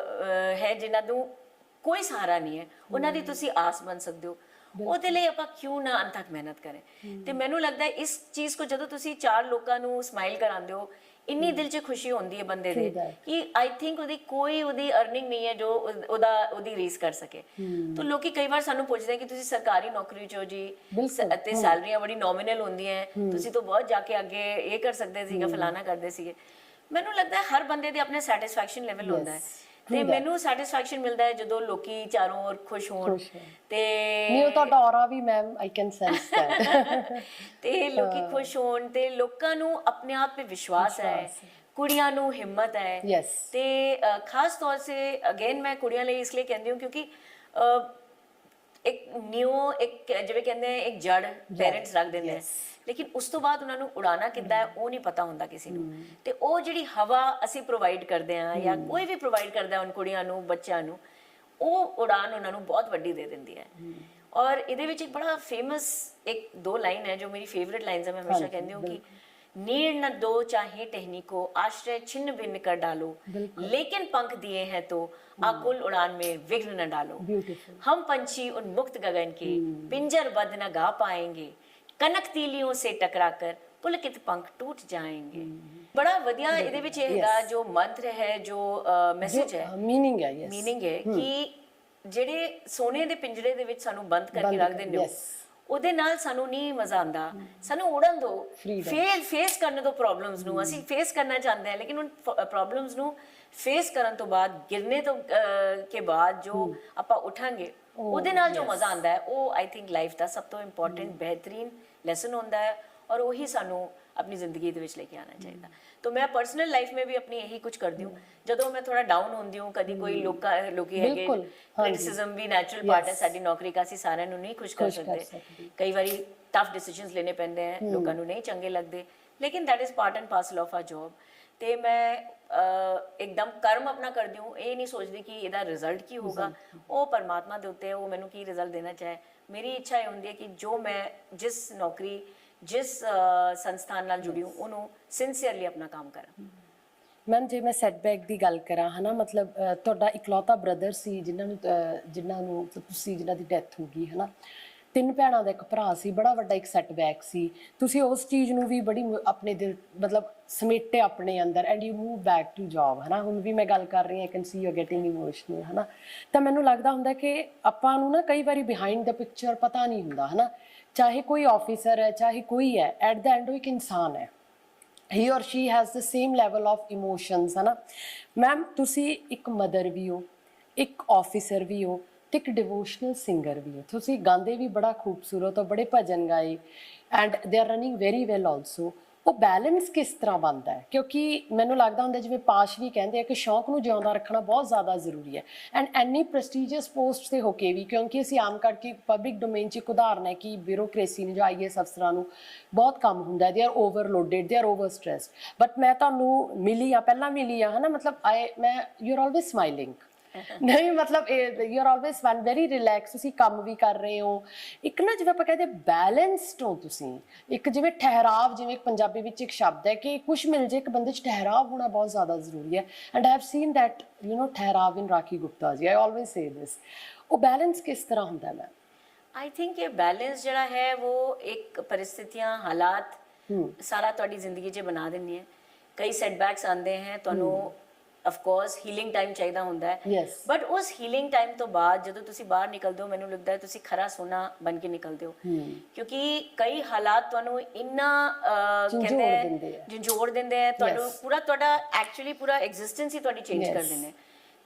ਹੈ ਜਿਨ੍ਹਾਂ ਨੂੰ ਕੋਈ ਸਹਾਰਾ ਨਹੀਂ ਹੈ, ਉਹਨਾਂ ਦੀ ਤੁਸੀਂ ਆਸ ਬਣ ਸਕਦੇ ਹੋ। ਉਹਦੇ ਲਈ ਆਪਾਂ ਕਿਉਂ ਨਾ ਅੰਤ ਤੱਕ ਮਿਹਨਤ ਕਰੇ। ਤੇ ਮੈਨੂੰ ਲੱਗਦਾ ਇਸ ਚੀਜ਼ ਕੋ ਜਦੋਂ ਤੁਸੀਂ 4 ਲੋਕਾਂ ਨੂੰ ਸਮਾਈਲ ਕਰਾਉਂਦੇ ਹੋ, ਇੰਨੀ ਦਿਲ 'ਚ ਖੁਸ਼ੀ ਹੁੰਦੀ ਹੈ ਬੰਦੇ ਦੇ ਕਿ ਆਈ ਥਿੰਕ ਉਹਦੀ ਅਰਨਿੰਗ ਨਹੀਂ ਹੈ ਜੋ ਉਹਦੀ ਰੀਸ ਕਰ ਸਕੇ। ਤਾਂ ਲੋਕੀ ਕਈ ਵਾਰ ਸਾਨੂੰ ਪੁੱਛਦੇ ਕਿ ਤੁਸੀਂ ਸਰਕਾਰੀ ਨੌਕਰੀ 'ਚ ਹੋ ਜੀ ਅਤੇ ਸੈਲਰੀਆਂ ਬੜੀ ਨੋਮੀਨਲ ਹੁੰਦੀਆਂ, ਤੁਸੀਂ ਤਾਂ ਬਹੁਤ ਜਾ ਕੇ ਅੱਗੇ ਇਹ ਕਰ ਸਕਦੇ ਸੀਗਾ, ਫਲਾਣਾ ਕਰਦੇ ਸੀਗੇ। ਮੈਨੂੰ ਲੱਗਦਾ ਹੈ ਹਰ ਬੰਦੇ ਦੇ ਆਪਣੇ ਸੈਟੀਸਫੈਕਸ਼ਨ ਲੈਵਲ ਹੁੰਦਾ ਹੈ ਤੇ ਮੈਨੂੰ ਸੈਟੀਸਫੈਕਸ਼ਨ ਮਿਲਦਾ ਹੈ ਜਦੋਂ ਲੋਕੀ ਚਾਰੋਂ ਔਰ ਖੁਸ਼ ਹੋਣ ਤੇ ਨਹੀਂ ਉਹ ਤੁਹਾਡਾ ਔਰਾ ਵੀ ma'am I can sense that ਤੇ ਲੋਕੀ ਖੁਸ਼ ਹੋਣ ਤੇ ਲੋਕਾਂ ਨੂੰ ਆਪਣੇ ਆਪ ਤੇ ਵਿਸ਼ਵਾਸ ਹੈ, ਕੁੜੀਆਂ ਨੂੰ ਹਿੰਮਤ ਹੈ। ਯੈਸ ਤੇ ਖਾਸ ਤੌਰ ਸੇ ਅਗੇਨ ਮੈਂ ਕੁੜੀਆਂ ਲਈ ਇਸ ਲਈ ਕਹਿੰਦੀ ਹਾਂ ਕਿਉਂਕਿ ਇੱਕ ਨਿਊ ਇੱਕ ਜਿਵੇਂ ਕਹਿੰਦੇ ਆ ਇੱਕ ਜੜ ਪੇਰੈਂਟਸ ਰੱਖ ਦਿੰਦੇ ਆ, ਲੇਕਿਨ ਉਸ ਤੋਂ ਬਾਅਦ ਉਹਨਾਂ ਨੂੰ ਉਡਾਣਾ ਕਿੱਦਾਂ ਹੈ ਉਹ ਨਹੀਂ ਪਤਾ ਹੁੰਦਾ ਕਿਸੇ ਨੂੰ। ਤੇ ਉਹ ਜਿਹੜੀ ਹਵਾ ਅਸੀਂ ਪ੍ਰੋਵਾਈਡ ਕਰਦੇ ਆ ਜਾਂ ਕੋਈ ਵੀ ਪ੍ਰੋਵਾਈਡ ਕਰਦਾ ਉਹਨਾਂ ਕੁੜੀਆਂ ਨੂੰ ਬੱਚਿਆਂ ਨੂੰ, ਉਹ ਉਡਾਨ ਉਹਨਾਂ ਨੂੰ ਬਹੁਤ ਵੱਡੀ ਦੇ ਦਿੰਦੀ ਹੈ। ਔਰ ਇਹਦੇ ਵਿੱਚ ਇੱਕ ਬੜਾ ਫੇਮਸ ਇੱਕ ਦੋ ਲਾइन है जो मेरी फेवरेट लाइन्स है, मैं हमेशा कहती हूँ कि नीड़ न दो चाहे टहनी को आश्रय छिन्न भिन्न कर डालो, लेकिन पंख दिए हैं तो आकुल उड़ान में विघ्न न डालो। हम पंछी उन मुक्त गगन के पिंजर बद्ध न गा पाएंगे, कनक तीलियों से टकराकर पुलकित पंख टूट जाएंगे। बड़ा वधिया ਇਹਦੇ ਵਿੱਚ ਇਹ ਹੈਗਾ ਜੋ ਮੰਤਰ ਹੈ, ਜੋ ਮੈਸੇਜ ਹੈ, ਮੀਨਿੰਗ ਹੈ। ਯੈਸ ਮੀਨਿੰਗ ਹੈ ਕਿ ਜਿਹੜੇ ਸੋਨੇ ਦੇ ਪਿੰਜਰੇ ਦੇ ਵਿੱਚ ਸਾਨੂੰ ਬੰਦ ਕਰਕੇ ਰੱਖ ਦਿੰਦੇ ਹੋ ਉਹਦੇ ਨਾਲ ਸਾਨੂੰ ਨਹੀਂ ਮਜ਼ਾ ਆਉਂਦਾ, ਸਾਨੂੰ ਉੜਨ ਦਿਓ, ਫੇਸ ਕਰਨ ਦਿਓ ਪ੍ਰੋਬਲਮਸ ਨੂੰ। ਅਸੀਂ ਫੇਸ ਕਰਨਾ ਚਾਹੁੰਦੇ ਹਾਂ ਲੇਕਿਨ ਉਨ ਪ੍ਰੋਬਲਮਸ ਨੂੰ ਫੇਸ ਕਰਨ ਤੋਂ ਬਾਅਦ ਗਿਰਨੇ ਤੋਂ ਕੇ ਬਾਅਦ ਜੋ ਆਪਾਂ ਉਠਾਂਗੇ ਉਹਦੇ ਨਾਲ ਜੋ ਮਜ਼ਾ ਆਉਂਦਾ ਹੈ ਉਹ ਆਈ ਥਿੰਕ ਲਾਈਫ ਦਾ ਸਭ ਤੋਂ ਇੰਪੋਰਟੈਂਟ ਬਿਹਤਰੀਨ ਲੈਸਨ ਹੁੰਦਾ ਹੈ ਔਰ ਉਹੀ ਸਾਨੂੰ अपनी जिंदगी ਦੇ ਵਿੱਚ ਲੈ ਕੇ ਆਉਣਾ ਚਾਹੀਦਾ। तो मैं पर्सनल लाइफ में भी अपनी यही कुछ करती हूँ ਜਦੋਂ मैं थोड़ा डाउन होंदी हूँ, कभी कोई लोकी है क्रिटिसिज्म भी नैचुरल पार्ट है साडी नौकरी का, ਅਸੀਂ ਸਾਰਿਆਂ ਨੂੰ ਨਹੀਂ ਖੁਸ਼ ਕਰ ਸਕਦੇ, ਕਈ ਵਾਰੀ ਟਫ ਡਿਸੀਜਨਸ ਲੈਣੇ ਪੈਂਦੇ ਆ, ਲੋਕਾਂ ਨੂੰ ਨਹੀਂ ਚੰਗੇ ਲੱਗਦੇ, ਲੇਕਿਨ that is part and parcel of our job। ਤੇ ਮੈਂ ਇੱਕਦਮ ਕਰਮ ਆਪਣਾ ਕਰਦੀ ਹੂੰ, ਇਹ ਨਹੀਂ ਸੋਚਦੀ ਕਿ ਇਹਦਾ ਰਿਜ਼ਲਟ ਕੀ ਹੋਗਾ, ਉਹ ਪਰਮਾਤਮਾ ਦੇ ਉੱਤੇ, ਉਹ ਮੈਨੂੰ ਕੀ ਰਿਜ਼ਲਟ ਦੇਣਾ ਚਾਹੇ। ਮੇਰੀ ਇੱਛਾ ਇਹ ਹੁੰਦੀ ਹੈ ਕਿ ਜੋ ਮੈਂ ਜਿਸ ਨੌਕਰੀ ਜਿਸ ਸੰਸਥਾਨ ਨਾਲ ਜੁੜੀ ਹੂੰ ਉਹਨੂੰ ਸਿੰਸੀਅਰਲੀ ਆਪਣਾ ਕੰਮ ਕਰਾਂ। ਮੈਮ ਜੇ ਮੈਂ ਸੈਟਬੈਕ ਦੀ ਗੱਲ ਕਰਾਂ ਹਨਾ, ਮਤਲਬ ਤੁਹਾਡਾ ਇਕਲੌਤਾ ਬ੍ਰਦਰ ਸੀ ਜਿਨ੍ਹਾਂ ਨੂੰ ਤੁਸੀਂ ਜਿਨ੍ਹਾਂ ਦੀ ਡੈਥ ਹੋ ਗਈ ਹਨਾ, 3 ਭੈਣਾਂ ਦਾ ਇੱਕ ਭਰਾ ਸੀ, ਬੜਾ ਵੱਡਾ ਇੱਕ ਸੈਟਬੈਕ ਸੀ। ਤੁਸੀਂ ਉਸ ਚੀਜ਼ ਨੂੰ ਵੀ ਬੜੀ ਆਪਣੇ ਦਿਲ ਮਤਲਬ ਸਮੇਟੇ ਆਪਣੇ ਅੰਦਰ and you move back to job ਹਨਾ। ਹੁਣ ਵੀ ਮੈਂ ਗੱਲ ਕਰ ਰਹੀ ਹਾਂ, I can see you getting emotional ਹਨਾ। ਤਾਂ ਮੈਨੂੰ ਲੱਗਦਾ ਹੁੰਦਾ ਕਿ ਆਪਾਂ ਨੂੰ ਨਾ ਕਈ ਵਾਰੀ ਬਿਹਾਈਂਡ ਦਾ ਪਿਕਚਰ ਪਤਾ ਨਹੀਂ ਹੁੰਦਾ ਹਨਾ, ਚਾਹੇ ਕੋਈ ਆਫਿਸਰ ਹੈ ਚਾਹੇ ਕੋਈ ਹੈ, ਐਟ ਦ ਐਂਡ ਉਹ ਇੱਕ ਇਨਸਾਨ ਹੈ, he or she has the same level of emotions ਹੈ ਨਾ। ਮੈਮ ਤੁਸੀਂ ਇੱਕ ਮਦਰ ਵੀ ਹੋ, ਇੱਕ ਆਫਿਸਰ ਵੀ ਹੋ ਤੇ ਇੱਕ ਡਿਵੋਸ਼ਨਲ ਸਿੰਗਰ ਵੀ ਹੋ। ਤੁਸੀਂ ਗਾਉਂਦੇ ਵੀ ਬੜਾ ਖੂਬਸੂਰਤ ਹੋ, ਬੜੇ ਭਜਨ ਗਾਏ and they are running very well also. ਉਹ ਬੈਲੈਂਸ ਕਿਸ ਤਰ੍ਹਾਂ ਬਣਦਾ ਹੈ? ਕਿਉਂਕਿ ਮੈਨੂੰ ਲੱਗਦਾ ਹੁੰਦਾ ਜਿਵੇਂ ਪਾਸ਼ ਵੀ ਕਹਿੰਦੇ ਆ ਕਿ ਸ਼ੌਂਕ ਨੂੰ ਜਿਉਂਦਾ ਰੱਖਣਾ ਬਹੁਤ ਜ਼ਿਆਦਾ ਜ਼ਰੂਰੀ ਹੈ ਐਂਡ ਐਨੀ ਪ੍ਰੈਸਟੀਜੀਅਸ ਪੋਸਟ 'ਤੇ ਹੋ ਕੇ ਵੀ, ਕਿਉਂਕਿ ਅਸੀਂ ਆਮ ਕਰਕੇ ਪਬਲਿਕ ਡੋਮੇਨ 'ਚ ਇੱਕ ਉਦਾਹਰਨ ਹੈ ਕਿ ਬਿਊਰੋਕ੍ਰੇਸੀ ਨੂੰ ਜਾਂ IAS ਅਫਸਰਾਂ ਨੂੰ ਬਹੁਤ ਕੰਮ ਹੁੰਦਾ, they are overloaded, they are over stressed. But ਮੈਂ ਤੁਹਾਨੂੰ ਮਿਲੀ ਆ, ਪਹਿਲਾਂ ਮਿਲੀ ਆ ਹੈ ਨਾ, ਮਤਲਬ ਯੂ ਆਰ ਆਲਵੇਜ਼ ਸਮਾਈਲਿੰਗ ਨਹੀਂ, ਮਤਲਬ you are always one very relax, ਤੁਸੀਂ ਕੰਮ ਵੀ ਕਰ ਰਹੇ ਹੋ, ਇੱਕ ਨਾ ਜਿਵੇਂ ਆਪਾਂ ਕਹਿੰਦੇ ਬੈਲੈਂਸਡ ਹੋ ਤੁਸੀਂ, ਇੱਕ ਜਿਵੇਂ ਠਹਿਰਾਵ, ਜਿਵੇਂ ਪੰਜਾਬੀ ਵਿੱਚ ਇੱਕ ਸ਼ਬਦ ਹੈ ਕਿ ਕੁਛ ਮਿਲ ਜੇ, ਇੱਕ ਬੰਦੇ 'ਚ ਠਹਿਰਾਵ ਹੋਣਾ ਬਹੁਤ ਜ਼ਿਆਦਾ ਜ਼ਰੂਰੀ ਹੈ and I have seen that you know ਠਹਿਰਾਵ in Rakhi Gupta ji, I always ਸੇ ਦਿਸ। ਉਹ ਬੈਲੈਂਸ ਕਿਸ ਤਰ੍ਹਾਂ ਹੁੰਦਾ ਮੈਮ? आई थिंक ये बैलेंस ਜਿਹੜਾ ਹੈ वो एक परिस्थितियां हालात ਸਾਰਾ ਤੁਹਾਡੀ ਜ਼ਿੰਦਗੀ 'ਚ ਬਣਾ ਦਿੰਦੀ ਹੈ। ਕਈ ਸੈਟਬੈਕਸ ਆਉਂਦੇ ਹੈ, ਤੁਹਾਨੂੰ of course ਹੀਲਿੰਗ ਟਾਈਮ ਚਾਹੀਦਾ ਹੁੰਦਾ ਹੈ, ਬਟ ਉਸ ਹੀਲਿੰਗ ਟਾਈਮ ਤੋਂ ਬਾਅਦ ਜਦੋਂ ਤੁਸੀਂ ਬਾਹਰ ਨਿਕਲਦੇ ਹੋ, ਮੈਨੂੰ ਲੱਗਦਾ ਹੈ ਤੁਸੀਂ ਖਰਾ ਸੋਨਾ ਬਣ ਕੇ ਨਿਕਲਦੇ ਹੋ, ਕਿਉਂਕਿ ਕਈ ਹਾਲਾਤ ਤੁਹਾਨੂੰ ਇੰਨਾ ਕਹਿੰਦੇ ਝੰਜੋੜ ਦਿੰਦੇ ਆ, ਤੁਹਾਨੂੰ ਪੂਰਾ ਤੁਹਾਡਾ ਐਕਚੁਅਲੀ ਪੂਰਾ ਐਗਜ਼ਿਸਟੈਂਸ ਹੀ ਤੁਹਾਡੀ ਚੇਂਜ ਕਰ ਦਿੰਦੇ,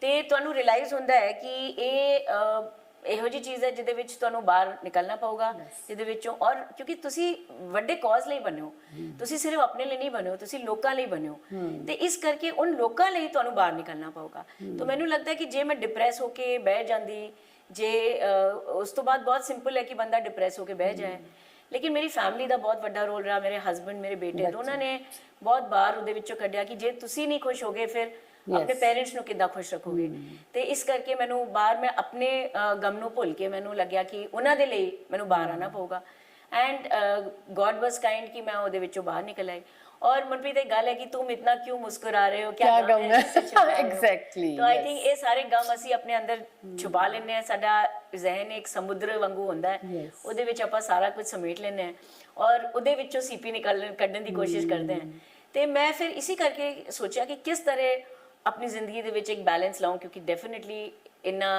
ਤੇ ਤੁਹਾਨੂੰ ਰਿਅਲਾਈਜ਼ ਹੁੰਦਾ ਹੈ ਕਿ ਇਹ ਇਹੋ ਜਿਹੀ ਚੀਜ਼ ਹੈ ਜਿਹਦੇ ਵਿੱਚ ਤੁਹਾਨੂੰ ਬਾਹਰ ਨਿਕਲਣਾ ਪਊਗਾ, ਜਿਹਦੇ ਵਿੱਚੋਂ, ਔਰ ਕਿਉਂਕਿ ਤੁਸੀਂ ਵੱਡੇ ਕਾਜ਼ ਲਈ ਬਣੇ ਹੋ, ਤੁਸੀਂ ਸਿਰਫ ਆਪਣੇ ਲਈ ਨਹੀਂ ਬਣੇ ਹੋ, ਤੁਸੀਂ ਲੋਕਾਂ ਲਈ ਬਣੇ ਹੋ, ਤੇ ਇਸ ਕਰਕੇ ਉਨ ਲੋਕਾਂ ਲਈ ਤੁਹਾਨੂੰ ਬਾਹਰ ਨਿਕਲਣਾ ਪਊਗਾ। ਤਾਂ ਮੈਨੂੰ ਲੱਗਦਾ ਹੈ ਕਿ ਜੇ ਮੈਂ ਡਿਪਰੈਸ ਹੋ ਕੇ ਬਹਿ ਜਾਂਦੀ, ਜੇ ਉਸ ਤੋਂ ਬਾਅਦ ਬਹੁਤ ਸਿੰਪਲ ਹੈ ਕਿ ਬੰਦਾ ਡਿਪਰੈਸ ਹੋ ਕੇ ਬਹਿ ਜਾਏ, ਲੇਕਿਨ ਮੇਰੀ ਫੈਮਿਲੀ ਦਾ ਬਹੁਤ ਵੱਡਾ ਰੋਲ ਰਿਹਾ, ਮੇਰੇ ਹਸਬੈਂਡ, ਮੇਰੇ ਬੇਟੇ, ਦੋਨਾਂ ਨੇ ਬਹੁਤ ਬਾਹਰ ਉਹਦੇ ਵਿੱਚੋਂ ਕੱਢਿਆ ਕਿ ਜੇ ਤੁਸੀਂ ਨਹੀਂ ਖੁਸ਼ ਹੋਗੇ ਫਿਰ ਆਪਣੇ ਪੇਰੈਂਟਸ ਨੂੰ ਕਿੱਦਾਂ ਖੁਸ਼ ਰੱਖੋਗੇ। ਤੇ ਇਸ ਕਰਕੇ ਮੈਨੂੰ ਬਾਹਰ, ਮੈਂ ਆਪਣੇ ਗਮ ਨੂੰ ਭੁੱਲ ਕੇ ਮੈਨੂੰ ਲੱਗਿਆ ਕਿ ਉਹਨਾਂ ਦੇ ਲਈ ਮੈਨੂੰ ਬਾਹਰ ਆਉਣਾ ਪਊਗਾ ਐਂਡ ਗॉड वाज काइंड ਕਿ ਮੈਂ ਉਹਦੇ ਵਿੱਚੋਂ ਬਾਹਰ ਨਿਕਲ ਆਈ। और मनप्रीत एक गल है कि तुम इतना क्यों मुस्कुरा रहे हो, क्या गम है? एग्जैक्टली। तो आई थिंक ये सारे गम ਅਸੀਂ ਆਪਣੇ ਅੰਦਰ ਛੁਪਾ ਲੈਂਦੇ ਹਾਂ, ਸਾਡਾ ਜ਼ਿਹਨ ਇੱਕ ਸਮੁੰਦਰ ਵਾਂਗੂ ਹੁੰਦਾ ਹੈ, ਉਹਦੇ ਵਿੱਚ ਆਪਾਂ ਸਾਰਾ ਕੁਝ ਸਮੇਟ ਲੈਂਦੇ ਹਾਂ ਔਰ ਉਹਦੇ ਵਿੱਚੋਂ ਸੀਪੀ ਕੱਢਣ ਦੀ ਕੋਸ਼ਿਸ਼ ਕਰਦੇ ਹਾਂ। ਤੇ ਮੈਂ ਫਿਰ ਇਸੇ ਕਰਕੇ ਸੋਚਿਆ ਕਿ ਕਿਸ ਤਰ੍ਹਾਂ ਆਪਣੀ ਜ਼ਿੰਦਗੀ ਦੇ ਵਿੱਚ ਇੱਕ ਬੈਲੈਂਸ ਲਾऊं, ਕਿਉਂਕਿ ਡੈਫੀਨਿਟਲੀ ਇੰਨਾ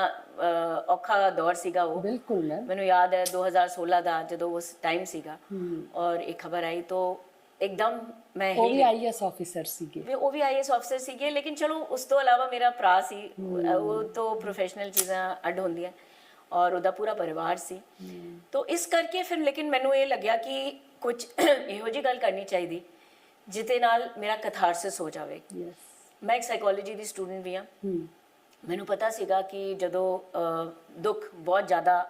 ਔਖਾ ਦੌਰ ਸੀਗਾ ਉਹ। ਬਿਲਕੁਲ ਮੈਨੂੰ ਯਾਦ ਹੈ 2016 ਦਾ ਜਦੋਂ ਉਸ ਟਾਈਮ ਸੀਗਾ ਔਰ ਇੱਕ ਖਬਰ ਆਈ, तो ਇੱਕਦਮ ਮੈਂ ਉਹ ਹਿਲ ਵੀ ਗਈ। ਆਈਐਸ ਆਫੀਸਰ ਸੀਗੇ। ਉਹ ਵੀ ਆਈਐਸ ਅਫਸਰ ਸੀਗੇ, ਲੇਕਿਨ ਚਲੋ ਉਸ ਤੋਂ ਇਲਾਵਾ ਮੇਰਾ ਭਰਾ ਸੀ, ਉਹ ਤੋਂ ਪ੍ਰੋਫੈਸ਼ਨਲ ਚੀਜ਼ਾਂ ਅੱਡ ਹੁੰਦੀਆਂ, ਔਰ ਉਹਦਾ ਪੂਰਾ ਪਰਿਵਾਰ ਸੀ। ਤੋ ਇਸ ਕਰਕੇ ਫਿਰ ਲੇਕਿਨ ਮੈਨੂੰ ਇਹ ਲੱਗਿਆ ਕਿ ਕੁਝ ਇਹੋ ਜਿਹੀ ਗੱਲ ਕਰਨੀ ਚਾਹੀਦੀ ਜਿਹਦੇ ਨਾਲ ਮੇਰਾ ਕਥਾਰਸਿਸ ਹੋ ਜਾਵੇ। ਮੈਂ ਇੱਕ ਸਾਈਕੋਲੋਜੀ ਦੀ ਸਟੂਡੈਂਟ ਵੀ ਹਾਂ। ਮੈਨੂੰ ਪਤਾ ਸੀਗਾ ਕਿ ਜਦੋਂ ਦੁੱਖ ਬਹੁਤ ਜ਼ਿਆਦਾ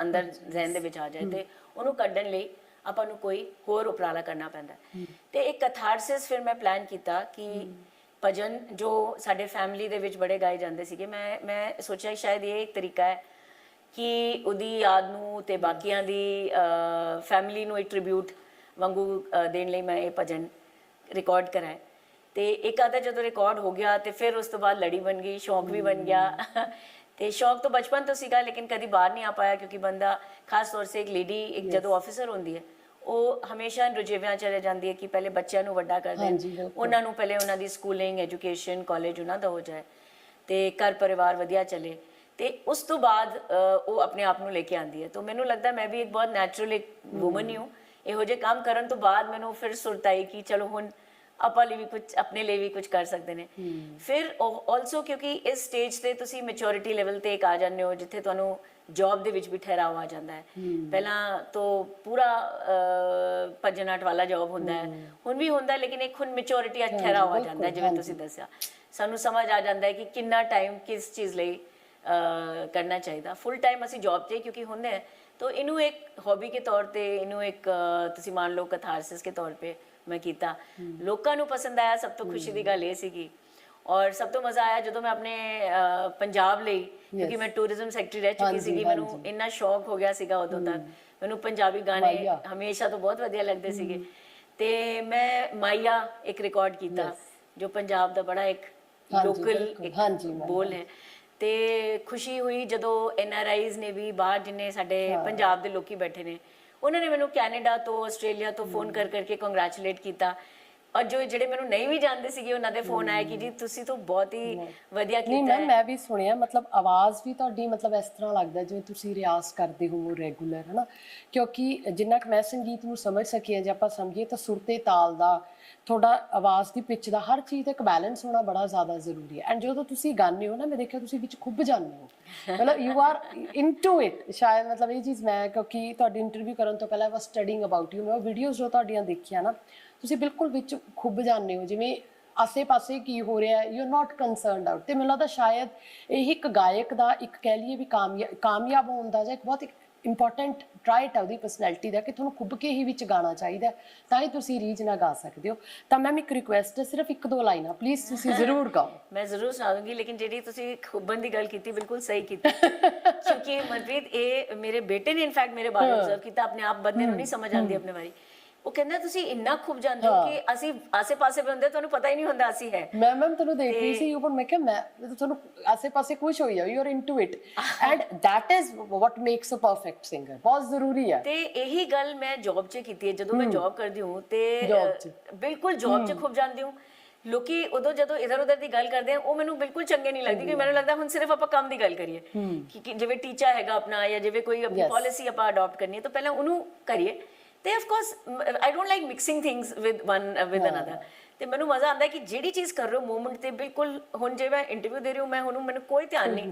ਅੰਦਰ ਜ਼ਹਿਨ ਦੇ ਵਿੱਚ ਆ ਜਾਏ ਤੇ ਉਹਨੂੰ ਕੱਢਣ ਲਈ ਆਪਾਂ ਨੂੰ ਕੋਈ ਹੋਰ ਉਪਰਾਲਾ ਕਰਨਾ ਪੈਂਦਾ। ਤੇ ਇੱਕ ਕਥਾਰਸਿਸ ਫਿਰ ਮੈਂ ਪਲਾਨ ਕੀਤਾ ਕਿ ਭਜਨ ਜੋ ਸਾਡੇ ਫੈਮਿਲੀ ਦੇ ਵਿੱਚ ਬੜੇ ਗਾਏ ਜਾਂਦੇ ਸੀਗੇ, ਮੈਂ ਸੋਚਿਆ ਸ਼ਾਇਦ ਇਹ ਇੱਕ ਤਰੀਕਾ ਹੈ ਕਿ ਉਹਦੀ ਯਾਦ ਨੂੰ ਤੇ ਬਾਕੀਆਂ ਦੀ ਫੈਮਿਲੀ ਨੂੰ ਇੱਕ ਟ੍ਰਿਬਿਊਟ ਵਾਂਗੂ ਦੇਣ ਲਈ ਮੈਂ ਇਹ ਭਜਨ ਰਿਕਾਰਡ ਕਰਾਏ। ਤੇ ਇੱਕ ਆਧਾ ਜਦੋਂ ਰਿਕਾਰਡ ਹੋ ਗਿਆ ਤੇ ਫਿਰ ਉਸ ਤੋਂ ਬਾਅਦ ਲੜੀ ਬਣ ਗਈ, ਸ਼ੌਕ ਵੀ ਬਣ ਗਿਆ। ਤੇ ਸ਼ੌਕ ਤਾਂ ਬਚਪਨ ਤੋਂ ਸੀਗਾ, ਲੇਕਿਨ ਕਦੀ ਬਾਹਰ ਨਹੀਂ ਆ ਪਾਇਆ ਕਿਉਂਕਿ ਬੰਦਾ, ਖਾਸ ਤੌਰ ਸੇ ਇੱਕ ਲੇਡੀ ਇੱਕ ਜਦੋਂ ਆਫਿਸਰ ਹੁੰਦੀ ਹੈ, ਉਹ ਹਮੇਸ਼ਾ ਰੁਝੇਵਿਆਂ ਚਲੇ ਜਾਂਦੀ ਹੈ ਕਿ ਪਹਿਲੇ ਬੱਚਿਆਂ ਨੂੰ ਵੱਡਾ ਕਰ ਦੇਣ, ਉਹਨਾਂ ਨੂੰ ਪਹਿਲੇ ਉਹਨਾਂ ਦੀ ਸਕੂਲਿੰਗ, ਐਜੂਕੇਸ਼ਨ, ਕਾਲਜ ਉਹਨਾਂ ਦਾ ਹੋ ਜਾਏ ਤੇ ਘਰ ਪਰਿਵਾਰ ਵਧੀਆ ਚੱਲੇ, ਤੇ ਉਸ ਤੋਂ ਬਾਅਦ ਉਹ ਆਪਣੇ ਆਪ ਨੂੰ ਲੈ ਕੇ ਆਉਂਦੀ ਹੈ। ਤਾਂ ਮੈਨੂੰ ਲੱਗਦਾ ਮੈਂ ਵੀ ਇੱਕ ਬਹੁਤ ਨੈਚੁਰਲ ਇੱਕ ਵੂਮਨ ਹੀ ਹੂੰ। ਇਹੋ ਜਿਹੇ ਕੰਮ ਕਰਨ ਤੋਂ ਬਾਅਦ ਮੈਨੂੰ ਫਿਰ ਸੁਰਤ ਆਈ ਕਿ ਚਲੋ ਹੁਣ ਆਪਾਂ ਲਈ ਵੀ ਕੁਝ, ਆਪਣੇ ਲਈ ਵੀ ਕੁਝ ਕਰ ਸਕਦੇ ਨੇ। ਫਿਰ ਆਲਸੋ ਕਿਉਂਕਿ ਇਸ ਸਟੇਜ ਤੇ ਤੁਸੀਂ ਮੈਚੁਰਿਟੀ ਲੈਵਲ ਤੇ ਇੱਕ ਆ ਜਾਂਦੇ ਹੋ ਜਿੱਥੇ ਤੁਹਾਨੂੰ ਜੌਬ ਦੇ ਵਿੱਚ ਵੀ ਠਹਿਰਾਵ ਆ ਜਾਂਦਾ ਹੈ। ਪਹਿਲਾਂ ਤੋਂ ਪੂਰਾ ਭੱਜਣਾਟ ਵਾਲਾ ਜੌਬ ਹੁੰਦਾ ਹੈ, ਹੁਣ ਵੀ ਹੁੰਦਾ, ਲੇਕਿਨ ਇੱਕ ਹੁਣ ਮੈਚੁਰਿਟੀ ਠਹਿਰਾਵ ਆ ਜਾਂਦਾ ਹੈ। ਜਿਵੇਂ ਤੁਸੀਂ ਦੱਸਿਆ, ਸਾਨੂੰ ਸਮਝ ਆ ਜਾਂਦਾ ਹੈ ਕਿ ਕਿੰਨਾ ਟਾਈਮ ਕਿਸ ਚੀਜ਼ ਲਈ ਕਰਨਾ ਚਾਹੀਦਾ। ਫੁੱਲ ਟਾਈਮ ਅਸੀਂ ਜੌਬ 'ਤੇ ਕਿਉਂਕਿ ਹੁੰਦੇ ਹੈ, ਤਾਂ ਇਹਨੂੰ ਇੱਕ ਹੌਬੀ ਕੇ ਤੌਰ 'ਤੇ, ਇਹਨੂੰ ਇੱਕ ਤੁਸੀਂ ਮੰਨ ਲਓ ਕਥਾਰਸਿਸ ਕੇ ਤੌਰ 'ਤੇ ਮੈਂ ਕੀਤਾ। ਲੋਕਾਂ ਨੂੰ ਪਸੰਦ ਆਇਆ, ਸਭ ਤੋਂ ਖੁਸ਼ੀ ਦੀ ਗੱਲ ਇਹ ਸੀਗੀ। ਔਰ ਸਭ ਤੋਂ ਮਜ਼ਾ ਆਇਆ ਜਦੋਂ ਮੈਂ ਆਪਣੇ ਪੰਜਾਬ ਲਈ, ਕਿਉਂਕਿ ਮੈਂ ਟੂਰਿਜ਼ਮ ਸੈਕਟਰੀ ਰਹਿ ਚੁੱਕੀ ਸੀਗੀ, ਮੈਨੂੰ ਇੰਨਾ ਸ਼ੌਕ ਹੋ ਗਿਆ ਸੀਗਾ ਉਦੋਂ ਤੱਕ। ਮੈਨੂੰ ਪੰਜਾਬੀ ਗਾਣੇ ਹਮੇਸ਼ਾ ਤੋਂ ਬਹੁਤ ਵਧੀਆ ਲੱਗਦੇ ਸੀਗੇ, ਤੇ ਮੈਂ ਮਾਈਆ ਇੱਕ ਰਿਕਾਰਡ ਕੀਤਾ ਜੋ ਪੰਜਾਬ ਦਾ ਬੜਾ ਇੱਕ ਲੋਕਲ ਇੱਕ ਬੋਲ ਹੈ। ਤੇ ਖੁਸ਼ੀ ਹੋਈ ਜਦੋਂ NRIs ਨੇ ਵੀ, ਬਾਹਰ ਜਿੰਨੇ ਸਾਡੇ ਪੰਜਾਬ ਦੇ ਲੋਕੀ ਬੈਠੇ ਨੇ, ਉਹਨਾਂ ਨੇ ਮੈਨੂੰ ਕੈਨੇਡਾ ਤੋਂ, ਆਸਟ੍ਰੇਲੀਆ ਤੋਂ ਫੋਨ ਕਰ ਕਰਕੇ ਕੰਗ੍ਰੈਚੁਲੇਟ ਕੀਤਾ। ਔਰ ਜੋ ਜਿਹੜੇ ਮੈਨੂੰ ਨਹੀਂ ਵੀ ਜਾਣਦੇ ਸੀਗੇ, ਉਹਨਾਂ ਦੇ ਫੋਨ ਆਏ ਕਿ ਜੀ ਤੁਸੀਂ ਤਾਂ ਬਹੁਤ ਹੀ ਵਧੀਆ ਕੀਤਾ। ਨਹੀਂ ਮੈਂ ਵੀ ਸੁਣਿਆ, ਮਤਲਬ ਆਵਾਜ਼ ਵੀ ਤੁਹਾਡੀ ਮਤਲਬ ਇਸ ਤਰ੍ਹਾਂ ਲੱਗਦਾ ਜਿਵੇਂ ਤੁਸੀਂ ਰਿਆਜ਼ ਕਰਦੇ ਹੋ ਰੈਗੂਲਰ, ਹੈ ਨਾ? ਕਿਉਂਕਿ ਜਿੰਨਾ ਕੁ ਮੈਂ ਸੰਗੀਤ ਨੂੰ ਸਮਝ ਸਕੀ ਹਾਂ, ਜੇ ਆਪਾਂ ਸਮਝੀਏ ਤਾਂ ਸੁਰ ਤੇ ਤਾਲ ਦਾ, ਤੁਹਾਡਾ ਆਵਾਜ਼ ਦੀ ਪਿੱਚ ਦਾ, ਹਰ ਚੀਜ਼ ਦਾ ਇੱਕ ਬੈਲੈਂਸ ਹੋਣਾ ਬੜਾ ਜ਼ਿਆਦਾ ਜ਼ਰੂਰੀ ਹੈ। ਐਂਡ ਜਦੋਂ ਤੁਸੀਂ ਗਾਉਂਦੇ ਹੋ ਨਾ, ਮੈਂ ਦੇਖਿਆ ਤੁਸੀਂ ਵਿੱਚ ਖੁੱਭ ਜਾਂਦੇ ਹੋ, ਮਤਲਬ ਯੂ ਆਰ ਇਨਟੂ ਇਟ। ਸ਼ਾਇਦ ਮਤਲਬ ਇਹ ਚੀਜ਼ ਮੈਂ, ਕਿਉਂਕਿ ਤੁਹਾਡੀ ਇੰਟਰਵਿਊ ਕਰਨ ਤੋਂ ਪਹਿਲਾਂ ਵਾਸ ਸਟੱਡਿੰਗ ਅਬਾਊਟ ਯੂ, ਮੈਂ ਉਹ ਵੀਡੀਓਜ਼ ਜੋ ਤੁਹਾਡੀਆਂ ਦੇਖੀਆਂ ਨਾ, ਤੁਸੀਂ ਬਿਲਕੁਲ ਵਿੱਚ ਖੁੱਭ ਜਾਂਦੇ ਹੋ, ਜਿਵੇਂ ਆਸੇ-ਪਾਸੇ ਕੀ ਹੋ ਰਿਹਾ, you are not concerned out. ਤੇ ਮੈਨੂੰ ਲੱਗਦਾ ਸ਼ਾਇਦ ਇਹ ਇੱਕ ਗਾਇਕ ਦਾ, ਇੱਕ ਕਹਿ ਲਈਏ ਵੀ ਕਾਮਯਾਬ ਹੋਣ ਦਾ ਜਾਂ ਇੱਕ ਬਹੁਤ ਇੰਪੋਰਟੈਂਟ ਟਰਾਈਟ ਹੈ ਉਹਦੀ ਪਰਸਨੈਲਿਟੀ ਦਾ, ਕਿ ਤੁਹਾਨੂੰ ਖੁੱਭ ਕੇ ਹੀ ਵਿੱਚ ਗਾਣਾ ਚਾਹੀਦਾ, ਤਾਂ ਹੀ ਤੁਸੀਂ ਰੀਝ ਨਾਲ ਗਾ ਸਕਦੇ ਹੋ। ਤਾਂ ਮੈਮ ਇੱਕ ਰਿਕੁਐਸਟ ਹੈ, ਸਿਰਫ 1-2 ਲਾਈਨਾਂ ਪਲੀਜ਼ ਤੁਸੀਂ ਜ਼ਰੂਰ ਗਾਓ। ਮੈਂ ਜ਼ਰੂਰ ਸੁਣਾ ਦੂੰਗੀ, ਲੇਕਿਨ ਜਿਹੜੀ ਤੁਸੀਂ ਖੁੱਬਣ ਦੀ ਗੱਲ ਕੀਤੀ, ਬਿਲਕੁਲ ਸਹੀ ਕੀਤੀ। ਕਿਉਂਕਿ ਮਨਪ੍ਰੀਤ, ਇਹ ਮੇਰੇ ਬੇਟੇ ਨੇ ਇਨਫੈਕਟ ਮੇਰੇ ਬਾਰੇ ਅਬਜ਼ਰਵ ਕੀਤਾ। ਆਪਣੇ ਆਪ ਬੰਦੇ ਨੂੰ ਨਹੀਂ ਸਮਝ ਆਉਂਦੀ ਆਪਣੇ ਬਾਰੇ। ਉਹ ਕਹਿੰਦਾ ਤੁਸੀਂ ਇੰਨਾ ਖੁੱਬ ਜਾਂਦੇ ਹੋ ਕਿ ਅਸੀਂ ਆਸੇ-ਪਾਸੇ ਵੀ ਹੁੰਦੇ, ਤੁਹਾਨੂੰ ਪਤਾ ਹੀ ਨਹੀਂ ਹੁੰਦਾ ਅਸੀਂ ਹੈ। ਮੈਂ ਤੁਹਾਨੂੰ ਦੇਖ ਰਹੀ ਸੀ, ਮੈਂ ਕਿਹਾ ਮੈਂ ਤੁਹਾਨੂੰ ਆਸੇ-ਪਾਸੇ ਖੁਸ਼ ਹੋਈ ਆ, you are into it, and that is what makes a perfect singer. ਬਹੁਤ ਜ਼ਰੂਰੀ ਹੈ। ਤੇ ਇਹੀ ਗੱਲ ਮੈਂ ਜੌਬ 'ਚ ਕੀਤੀ ਹੈ। ਜਦੋਂ ਮੈਂ ਜੌਬ ਕਰਦੀ ਹੂੰ ਤੇ ਬਿਲਕੁਲ ਜੌਬ 'ਚ ਖੁੱਬ ਜਾਂਦੀ ਹੂੰ। ਲੋਕੀ ਉਦੋਂ ਜਦੋਂ ਇਧਰ ਉਧਰ ਦੀ ਗੱਲ ਕਰਦੇ ਆ, ਉਹ ਮੈਨੂੰ ਬਿਲਕੁਲ ਚੰਗੇ ਨਹੀਂ ਲੱਗਦੀ, ਕਿਉਂਕਿ ਮੈਨੂੰ ਲੱਗਦਾ ਹੁਣ ਸਿਰਫ ਆਪਾਂ ਕੰਮ ਦੀ ਗੱਲ ਕਰੀਏ, ਕਿ ਜਿਵੇਂ ਟੀਚਾ ਹੈਗਾ ਆਪਣਾ, ਜਾਂ ਜਿਵੇਂ ਕੋਈ ਆਪਣੀ ਪਾਲਿਸੀ ਆਪਾਂ ਅਡਾਪਟ ਕਰਨੀ ਹੈ, ਤਾਂ ਪਹਿਲਾਂ ਉਹਨੂੰ ਕਰੀਏ। ਤੇ of course I don't like mixing things with another. ਤੇ ਮੈਨੂੰ ਮਜ਼ਾ ਆਉਂਦਾ ਕਿ ਜਿਹੜੀ ਚੀਜ਼ ਕਰ ਰਹੇ ਹੋ ਮੂਵਮੈਂਟ ਤੇ ਬਿਲਕੁਲ। ਹੁਣ ਜੇ ਮੈਂ ਇੰਟਰਵਿਊ ਦੇ ਰਹੀ ਹੂੰ, ਮੈਂ ਹੁਣ ਮੈਨੂੰ ਕੋਈ ਧਿਆਨ ਨਹੀਂ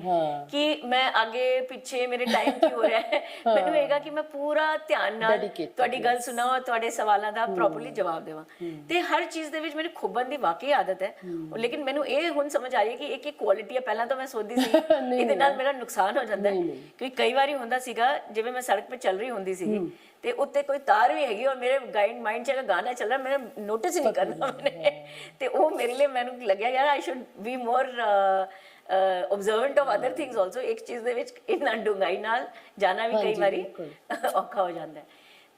ਕਿ ਮੈਂ ਅੱਗੇ ਪਿੱਛੇ ਮੇਰੇ ਟਾਈਮ ਕੀ ਹੋ ਰਿਹਾ ਹੈ। ਮੈਨੂੰ ਹੈਗਾ ਕਿ ਮੈਂ ਪੂਰਾ ਧਿਆਨ ਨਾਲ ਤੁਹਾਡੀ ਗੱਲ ਸੁਣਾ ਔਰ ਤੁਹਾਡੇ ਸਵਾਲਾਂ ਦਾ ਪ੍ਰੋਪਰਲੀ ਜਵਾਬ ਦੇਵਾਂ। ਤੇ ਹਰ ਚੀਜ਼ ਦੇ ਵਿੱਚ ਮੈਨੂੰ ਖੁੱਬਣ ਦੀ ਵਾਕਈ ਆਦਤ ਹੈ, ਲੇਕਿਨ ਮੈਨੂੰ ਇਹ ਹੁਣ ਸਮਝ ਆ ਰਹੀ ਹੈ ਕਿ ਇੱਕ ਕੁਆਲਿਟੀ ਹੈ। ਪਹਿਲਾਂ ਤਾਂ ਮੈਂ ਸੋਚਦੀ ਸੀ ਇਹਦੇ ਨਾਲ ਮੇਰਾ ਨੁਕਸਾਨ ਹੋ ਜਾਂਦਾ ਹੈ, ਕਿਉਂਕਿ ਕਈ ਵਾਰੀ ਹੁੰਦਾ ਸੀਗਾ ਜਿਵੇਂ ਮੈਂ ਸੜਕ 'ਤੇ ਚੱਲ ਰਹੀ ਹੁੰਦੀ ਸੀਗੀ ਤੇ ਉੱਤੇ ਕੋਈ ਤਾਰ ਵੀ ਹੈਗੀ ਔਰ ਮੇਰੇ ਗਾਈਡ ਮਾਈਂਡ 'ਚ ਗਾਣਾ ਚੱਲ ਰਿਹਾ, ਮੈਂ ਨੋਟਿਸ ਹੀ ਨਹੀਂ ਕਰਨਾ ਮੈਨੇ। ਤੇ ਉਹ ਮੇਰੇ ਲਈ, ਮੈਨੂੰ ਲੱਗਿਆ ਯਾਰ ਆਈ should be more observant of other things also। ਇੱਕ ਚੀਜ਼ ਦੇ ਵਿੱਚ ਇੰਨਾ ਡੂੰਘਾਈ ਨਾਲ ਜਾਣਾ ਵੀ ਕਈ ਵਾਰੀ ਔਖਾ ਹੋ ਜਾਂਦਾ ਹੈ।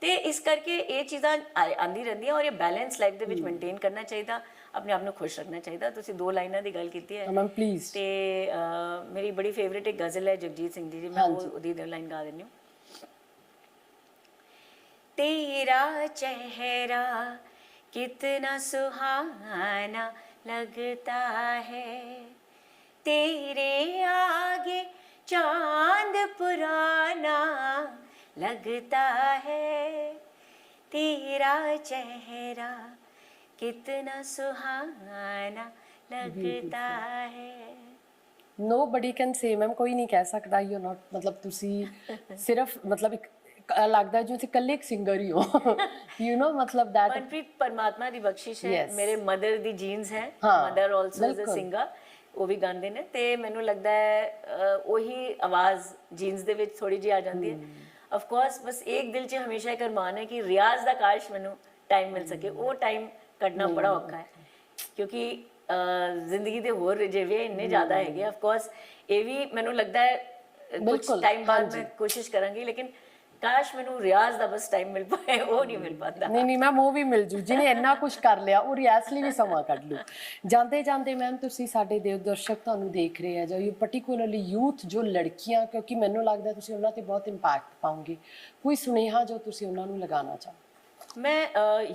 ਤੇ ਇਸ ਕਰਕੇ ਇਹ ਚੀਜ਼ਾਂ ਆਉਂਦੀ ਰਹਿੰਦੀਆਂ, ਔਰ ਇਹ ਬੈਲੈਂਸ ਲਾਈਫ ਦੇ ਵਿੱਚ ਮੇਨਟੇਨ ਕਰਨਾ ਚਾਹੀਦਾ, ਆਪਣੇ ਆਪ ਨੂੰ ਖੁਸ਼ ਰੱਖਣਾ ਚਾਹੀਦਾ। ਤੁਸੀਂ 2 ਲਾਈਨਾਂ ਦੀ ਗੱਲ ਕੀਤੀ ਹੈ ਮੈਮ ਪਲੀਜ਼। ਤੇ ਮੇਰੀ ਬੜੀ ਫੇਵਰੇਟ ਇੱਕ ਗਜ਼ਲ ਹੈ ਜਗਜੀਤ ਸਿੰਘ ਜੀ ਦੀ, ਮੈਂ ਉਹਦੀ 2 ਲਾਈਨ ਗਾ ਦਿੰਦੀ ਹੂੰ। तेरा चेहरा कितना सुहाना लगता है, तेरे आगे चांद पुराना लगता है, तेरा चेहरा कितना सुहाना लगता है। nobody can say मैम, कोई नहीं कह सकदा you're not, मतलब ਤੁਸੀਂ ਸਿਰਫ ਮਤਲਬ ਇੱਕ ਲੱਗਦਾ ਜਿਵੇਂ ਤੁਸੀਂ ਇਕੱਲੇ ਇੱਕ ਸਿੰਗਰ ਹੀ ਹੋ you know, ਮਤਲਬ that ਮਨਪ੍ਰੀਤ ਪਰਮਾਤਮਾ ਦੀ ਬਖਸ਼ਿਸ਼ ਹੈ। Yes. ਮੇਰੇ ਮਦਰ ਦੀ ਜੀਨਸ ਹੈ, ਹਾਂ, ਮਦਰ ਆਲਸੋ ਇਜ਼ ਅ ਬਿਲਕੁਲ। ਸਿੰਗਰ, ਉਹ ਵੀ ਗਾਉਂਦੇ ਨੇ ਤੇ ਮੈਨੂੰ ਲੱਗਦਾ ਹੈ ਉਹੀ ਆਵਾਜ਼ ਜੀਨਸ ਦੇ ਵਿੱਚ ਥੋੜੀ ਜਿਹੀ ਆ ਜਾਂਦੀ ਹੈ। ਆਫ ਕੋਰਸ ਬਸ ਇੱਕ ਦਿਲ 'ਚ ਹਮੇਸ਼ਾ ਇੱਕ ਅਰਮਾਨ ਹੈ ਕਿ ਰਿਆਜ਼ ਦਾ ਕਾਸ਼ ਮੈਨੂੰ ਟਾਈਮ ਮਿਲ ਸਕੇ। ਉਹ ਟਾਈਮ ਕੱਢਣਾ ਬੜਾ ਔਖਾ ਹੈ ਕਿਉਂਕਿ ਜ਼ਿੰਦਗੀ ਦੇ ਹੋਰ ਰਜੇਵੇ ਇੰਨੇ ਜ਼ਿਆਦਾ ਹੈਗੇ। ਆਫ ਕੋਰਸ ਇਹ ਵੀ ਮੈਨੂੰ ਲੱਗਦਾ ਹੈ ਕੁਝ ਬਿਲਕੁਲ, ਟਾਈਮ ਬਾਅਦ ਹਾਂਜੀ। ਮੈਂ ਕੋਸ਼ਿਸ਼ ਕਰਾਂਗੀ, ਲੇਕਿਨ ਕਾਸ਼ ਮੈਨੂੰ ਰਿਆਜ਼ ਦਾ ਬਸ ਟਾਈਮ ਮਿਲ ਪਾਏ, ਉਹ ਨਹੀਂ ਮਿਲ ਪਾਉਂਦਾ। ਨਹੀਂ ਨਹੀਂ ਮੈਮ, ਉਹ ਵੀ ਮਿਲ ਜੂ। ਜਿਹਨੇ ਇੰਨਾ ਕੁਝ ਕਰ ਲਿਆ ਉਹ ਰਿਆਜ਼ ਲਈ ਵੀ ਸਮਾਂ ਕੱਢ ਲੂ। ਜਾਂਦੇ ਜਾਂਦੇ ਮੈਮ, ਤੁਸੀਂ ਸਾਡੇ ਦੇਵ ਦਰਸ਼ਕ ਤੁਹਾਨੂੰ ਦੇਖ ਰਹੇ ਆ ਜਾਂ ਯੂ ਪਾਰਟਿਕੂਲਰਲੀ ਯੂਥ ਜੋ ਲੜਕੀਆਂ, ਕਿਉਂਕਿ ਮੈਨੂੰ ਲੱਗਦਾ ਤੁਸੀਂ ਉਹਨਾਂ ਤੇ ਬਹੁਤ ਇੰਪੈਕਟ ਪਾਉਂਗੇ, ਕੋਈ ਸੁਨੇਹਾ ਜੋ ਤੁਸੀਂ ਉਹਨਾਂ ਨੂੰ ਲਗਾਉਣਾ ਚਾਹੋ? ਮੈਂ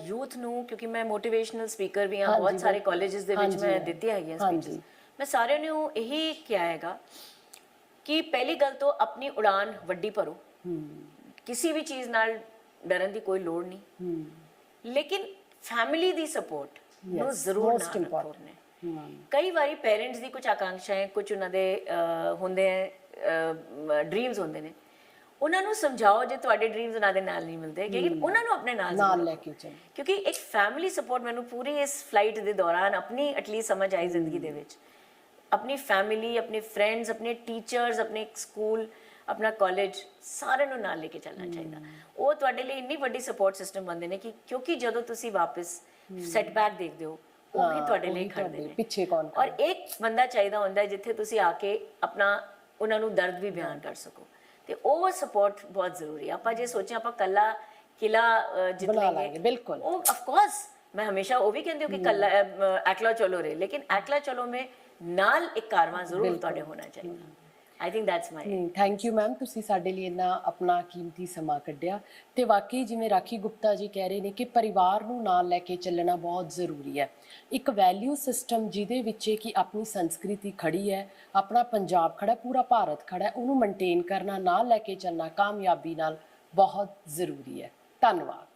ਯੂਥ ਨੂੰ, ਕਿਉਂਕਿ ਮੈਂ ਮੋਟੀਵੇਸ਼ਨਲ ਸਪੀਕਰ ਵੀ ਹਾਂ, ਬਹੁਤ ਸਾਰੇ ਕਾਲਜਸ ਦੇ ਵਿੱਚ ਮੈਂ ਦਿੱਤੀ ਹੈਗੀਆਂ ਸਪੀਚਸ, ਮੈਂ ਸਾਰਿਆਂ ਨੂੰ ਇਹੀ ਕਿਹਾ ਹੈਗਾ ਕਿ ਪਹਿਲੀ ਗੱਲ ਤਾਂ ਆਪਣੀ ਉਡਾਨ ਵੱਡੀ ਭਰੋ। ਕਿਸੇ ਵੀ ਚੀਜ਼ ਨਾਲ ਡਰਨ ਦੀ ਕੋਈ ਲੋੜ ਨਹੀਂ, ਲੇਕਿਨ ਫੈਮਿਲੀ ਦੀ ਸਪੋਰਟ ਨੂੰ ਜ਼ਰੂਰ ਨਾਲ ਰੱਖੋ ਆਪਣੇ। ਕਈ ਵਾਰੀ ਪੇਰੈਂਟਸ ਦੀ ਕੁਝ ਆਕਾਂਖਸ਼ਾਵਾਂ, ਕੁਝ ਉਹਨਾਂ ਦੇ ਹੁੰਦੇ ਹੈ ਡ੍ਰੀਮਸ ਹੁੰਦੇ ਨੇ, ਉਹਨਾਂ ਨੂੰ ਸਮਝਾਓ ਜੇ ਤੁਹਾਡੇ ਡ੍ਰੀਮਸ ਉਹਨਾਂ ਦੇ ਨਾਲ ਨਹੀਂ ਮਿਲਦੇ, ਲੇਕਿਨ ਉਹਨਾਂ ਨੂੰ ਆਪਣੇ ਨਾਲ ਲੈ ਕੇ ਚੱਲੋ। ਕਿਉਂਕਿ ਇੱਕ ਫੈਮਿਲੀ ਸਪੋਰਟ ਮੈਨੂੰ ਪੂਰੀ ਇਸ ਫਲਾਈਟ ਦੇ ਦੌਰਾਨ ਆਪਣੀ ਐਟਲੀਸਟ ਸਮਝ ਆਈ ਜ਼ਿੰਦਗੀ ਦੇ ਵਿੱਚ। ਆਪਣੀ ਫੈਮਿਲੀ, ਆਪਣੇ ਫਰੈਂਡਸ, ਆਪਣੇ ਟੀਚਰਸ, ਆਪਣੇ ਸਕੂਲ, ਆਪਣਾ ਕਾਲਜ, ਸਾਰਿਆਂ ਨੂੰ ਨਾਲ ਲੈ ਕੇ ਚੱਲਣਾ ਚਾਹੀਦਾ। ਉਹ ਤੁਹਾਡੇ ਲਈ ਇੰਨੀ ਵੱਡੀ ਸਪੋਰਟ ਸਿਸਟਮ ਬਣਦੇ ਨੇ ਕਿ ਕਿਉਂਕਿ ਜਦੋਂ ਤੁਸੀਂ ਵਾਪਸ ਸੈਟਬੈਕ ਦੇਖਦੇ ਹੋ, ਉਹ ਹੀ ਤੁਹਾਡੇ ਲਈ ਖੜਦੇ ਨੇ। ਪਿੱਛੇ ਕੌਣ? ਔਰ ਇੱਕ ਬੰਦਾ ਚਾਹੀਦਾ ਹੁੰਦਾ ਜਿੱਥੇ ਤੁਸੀਂ ਆ ਕੇ ਆਪਣਾ ਉਹਨਾਂ ਨੂੰ ਦਰਦ ਵੀ ਬਿਆਨ ਕਰ ਸਕੋ, ਤੇ ਉਹ ਸਪੋਰਟ ਬਹੁਤ ਜ਼ਰੂਰੀ ਹੈ। ਆਪਾਂ ਜੇ ਸੋਚਿਆ ਆਪਾਂ ਕੱਲਾ ਕਿਲਾ ਜਿੱਤ ਲਾਂਗੇ, ਬਿਲਕੁਲ, ਉਹ ਆਫ ਕੋਰਸ ਮੈਂ ਹਮੇਸ਼ਾ ਉਹ ਵੀ ਕਹਿੰਦੀ ਹਾਂ ਕਿ ਕੱਲਾ ਐਕਲਾ ਚਲੋ ਰੇ, ਲੇਕਿਨ ਐਕਲਾ ਚਲੋ ਮੇ ਨਾਲ ਇੱਕ ਕਾਰਵਾਂ ਜ਼ਰੂਰ ਤੁਹਾਡੇ ਹੋਣਾ ਚਾਹੀਦਾ। I think that's my. Thank you ma'am, ਤੁਸੀਂ ਸਾਡੇ ਲਈ ਇੰਨਾ ਆਪਣਾ ਕੀਮਤੀ ਸਮਾਂ ਕੱਢਿਆ। ਤੇ ਵਾਕਈ ਜਿਵੇਂ ਰਾਖੀ ਗੁਪਤਾ ਜੀ ਕਹਿ ਰਹੇ ਨੇ ਕਿ ਪਰਿਵਾਰ ਨੂੰ ਨਾਲ ਲੈ ਕੇ ਚੱਲਣਾ ਬਹੁਤ ਜ਼ਰੂਰੀ ਹੈ। ਇੱਕ ਵੈਲਿਊ ਸਿਸਟਮ ਜਿਹਦੇ ਵਿੱਚ ਕਿ ਆਪਣੀ ਸੰਸਕ੍ਰਿਤੀ ਖੜੀ ਹੈ, ਆਪਣਾ ਪੰਜਾਬ ਖੜਾ, ਪੂਰਾ ਭਾਰਤ ਖੜਾ ਹੈ, ਉਹਨੂੰ ਮੇਨਟੇਨ ਕਰਨਾ, ਨਾਲ ਲੈ ਕੇ ਚੱਲਣਾ ਕਾਮਯਾਬੀ ਨਾਲ ਬਹੁਤ ਜ਼ਰੂਰੀ ਹੈ। ਧੰਨਵਾਦ।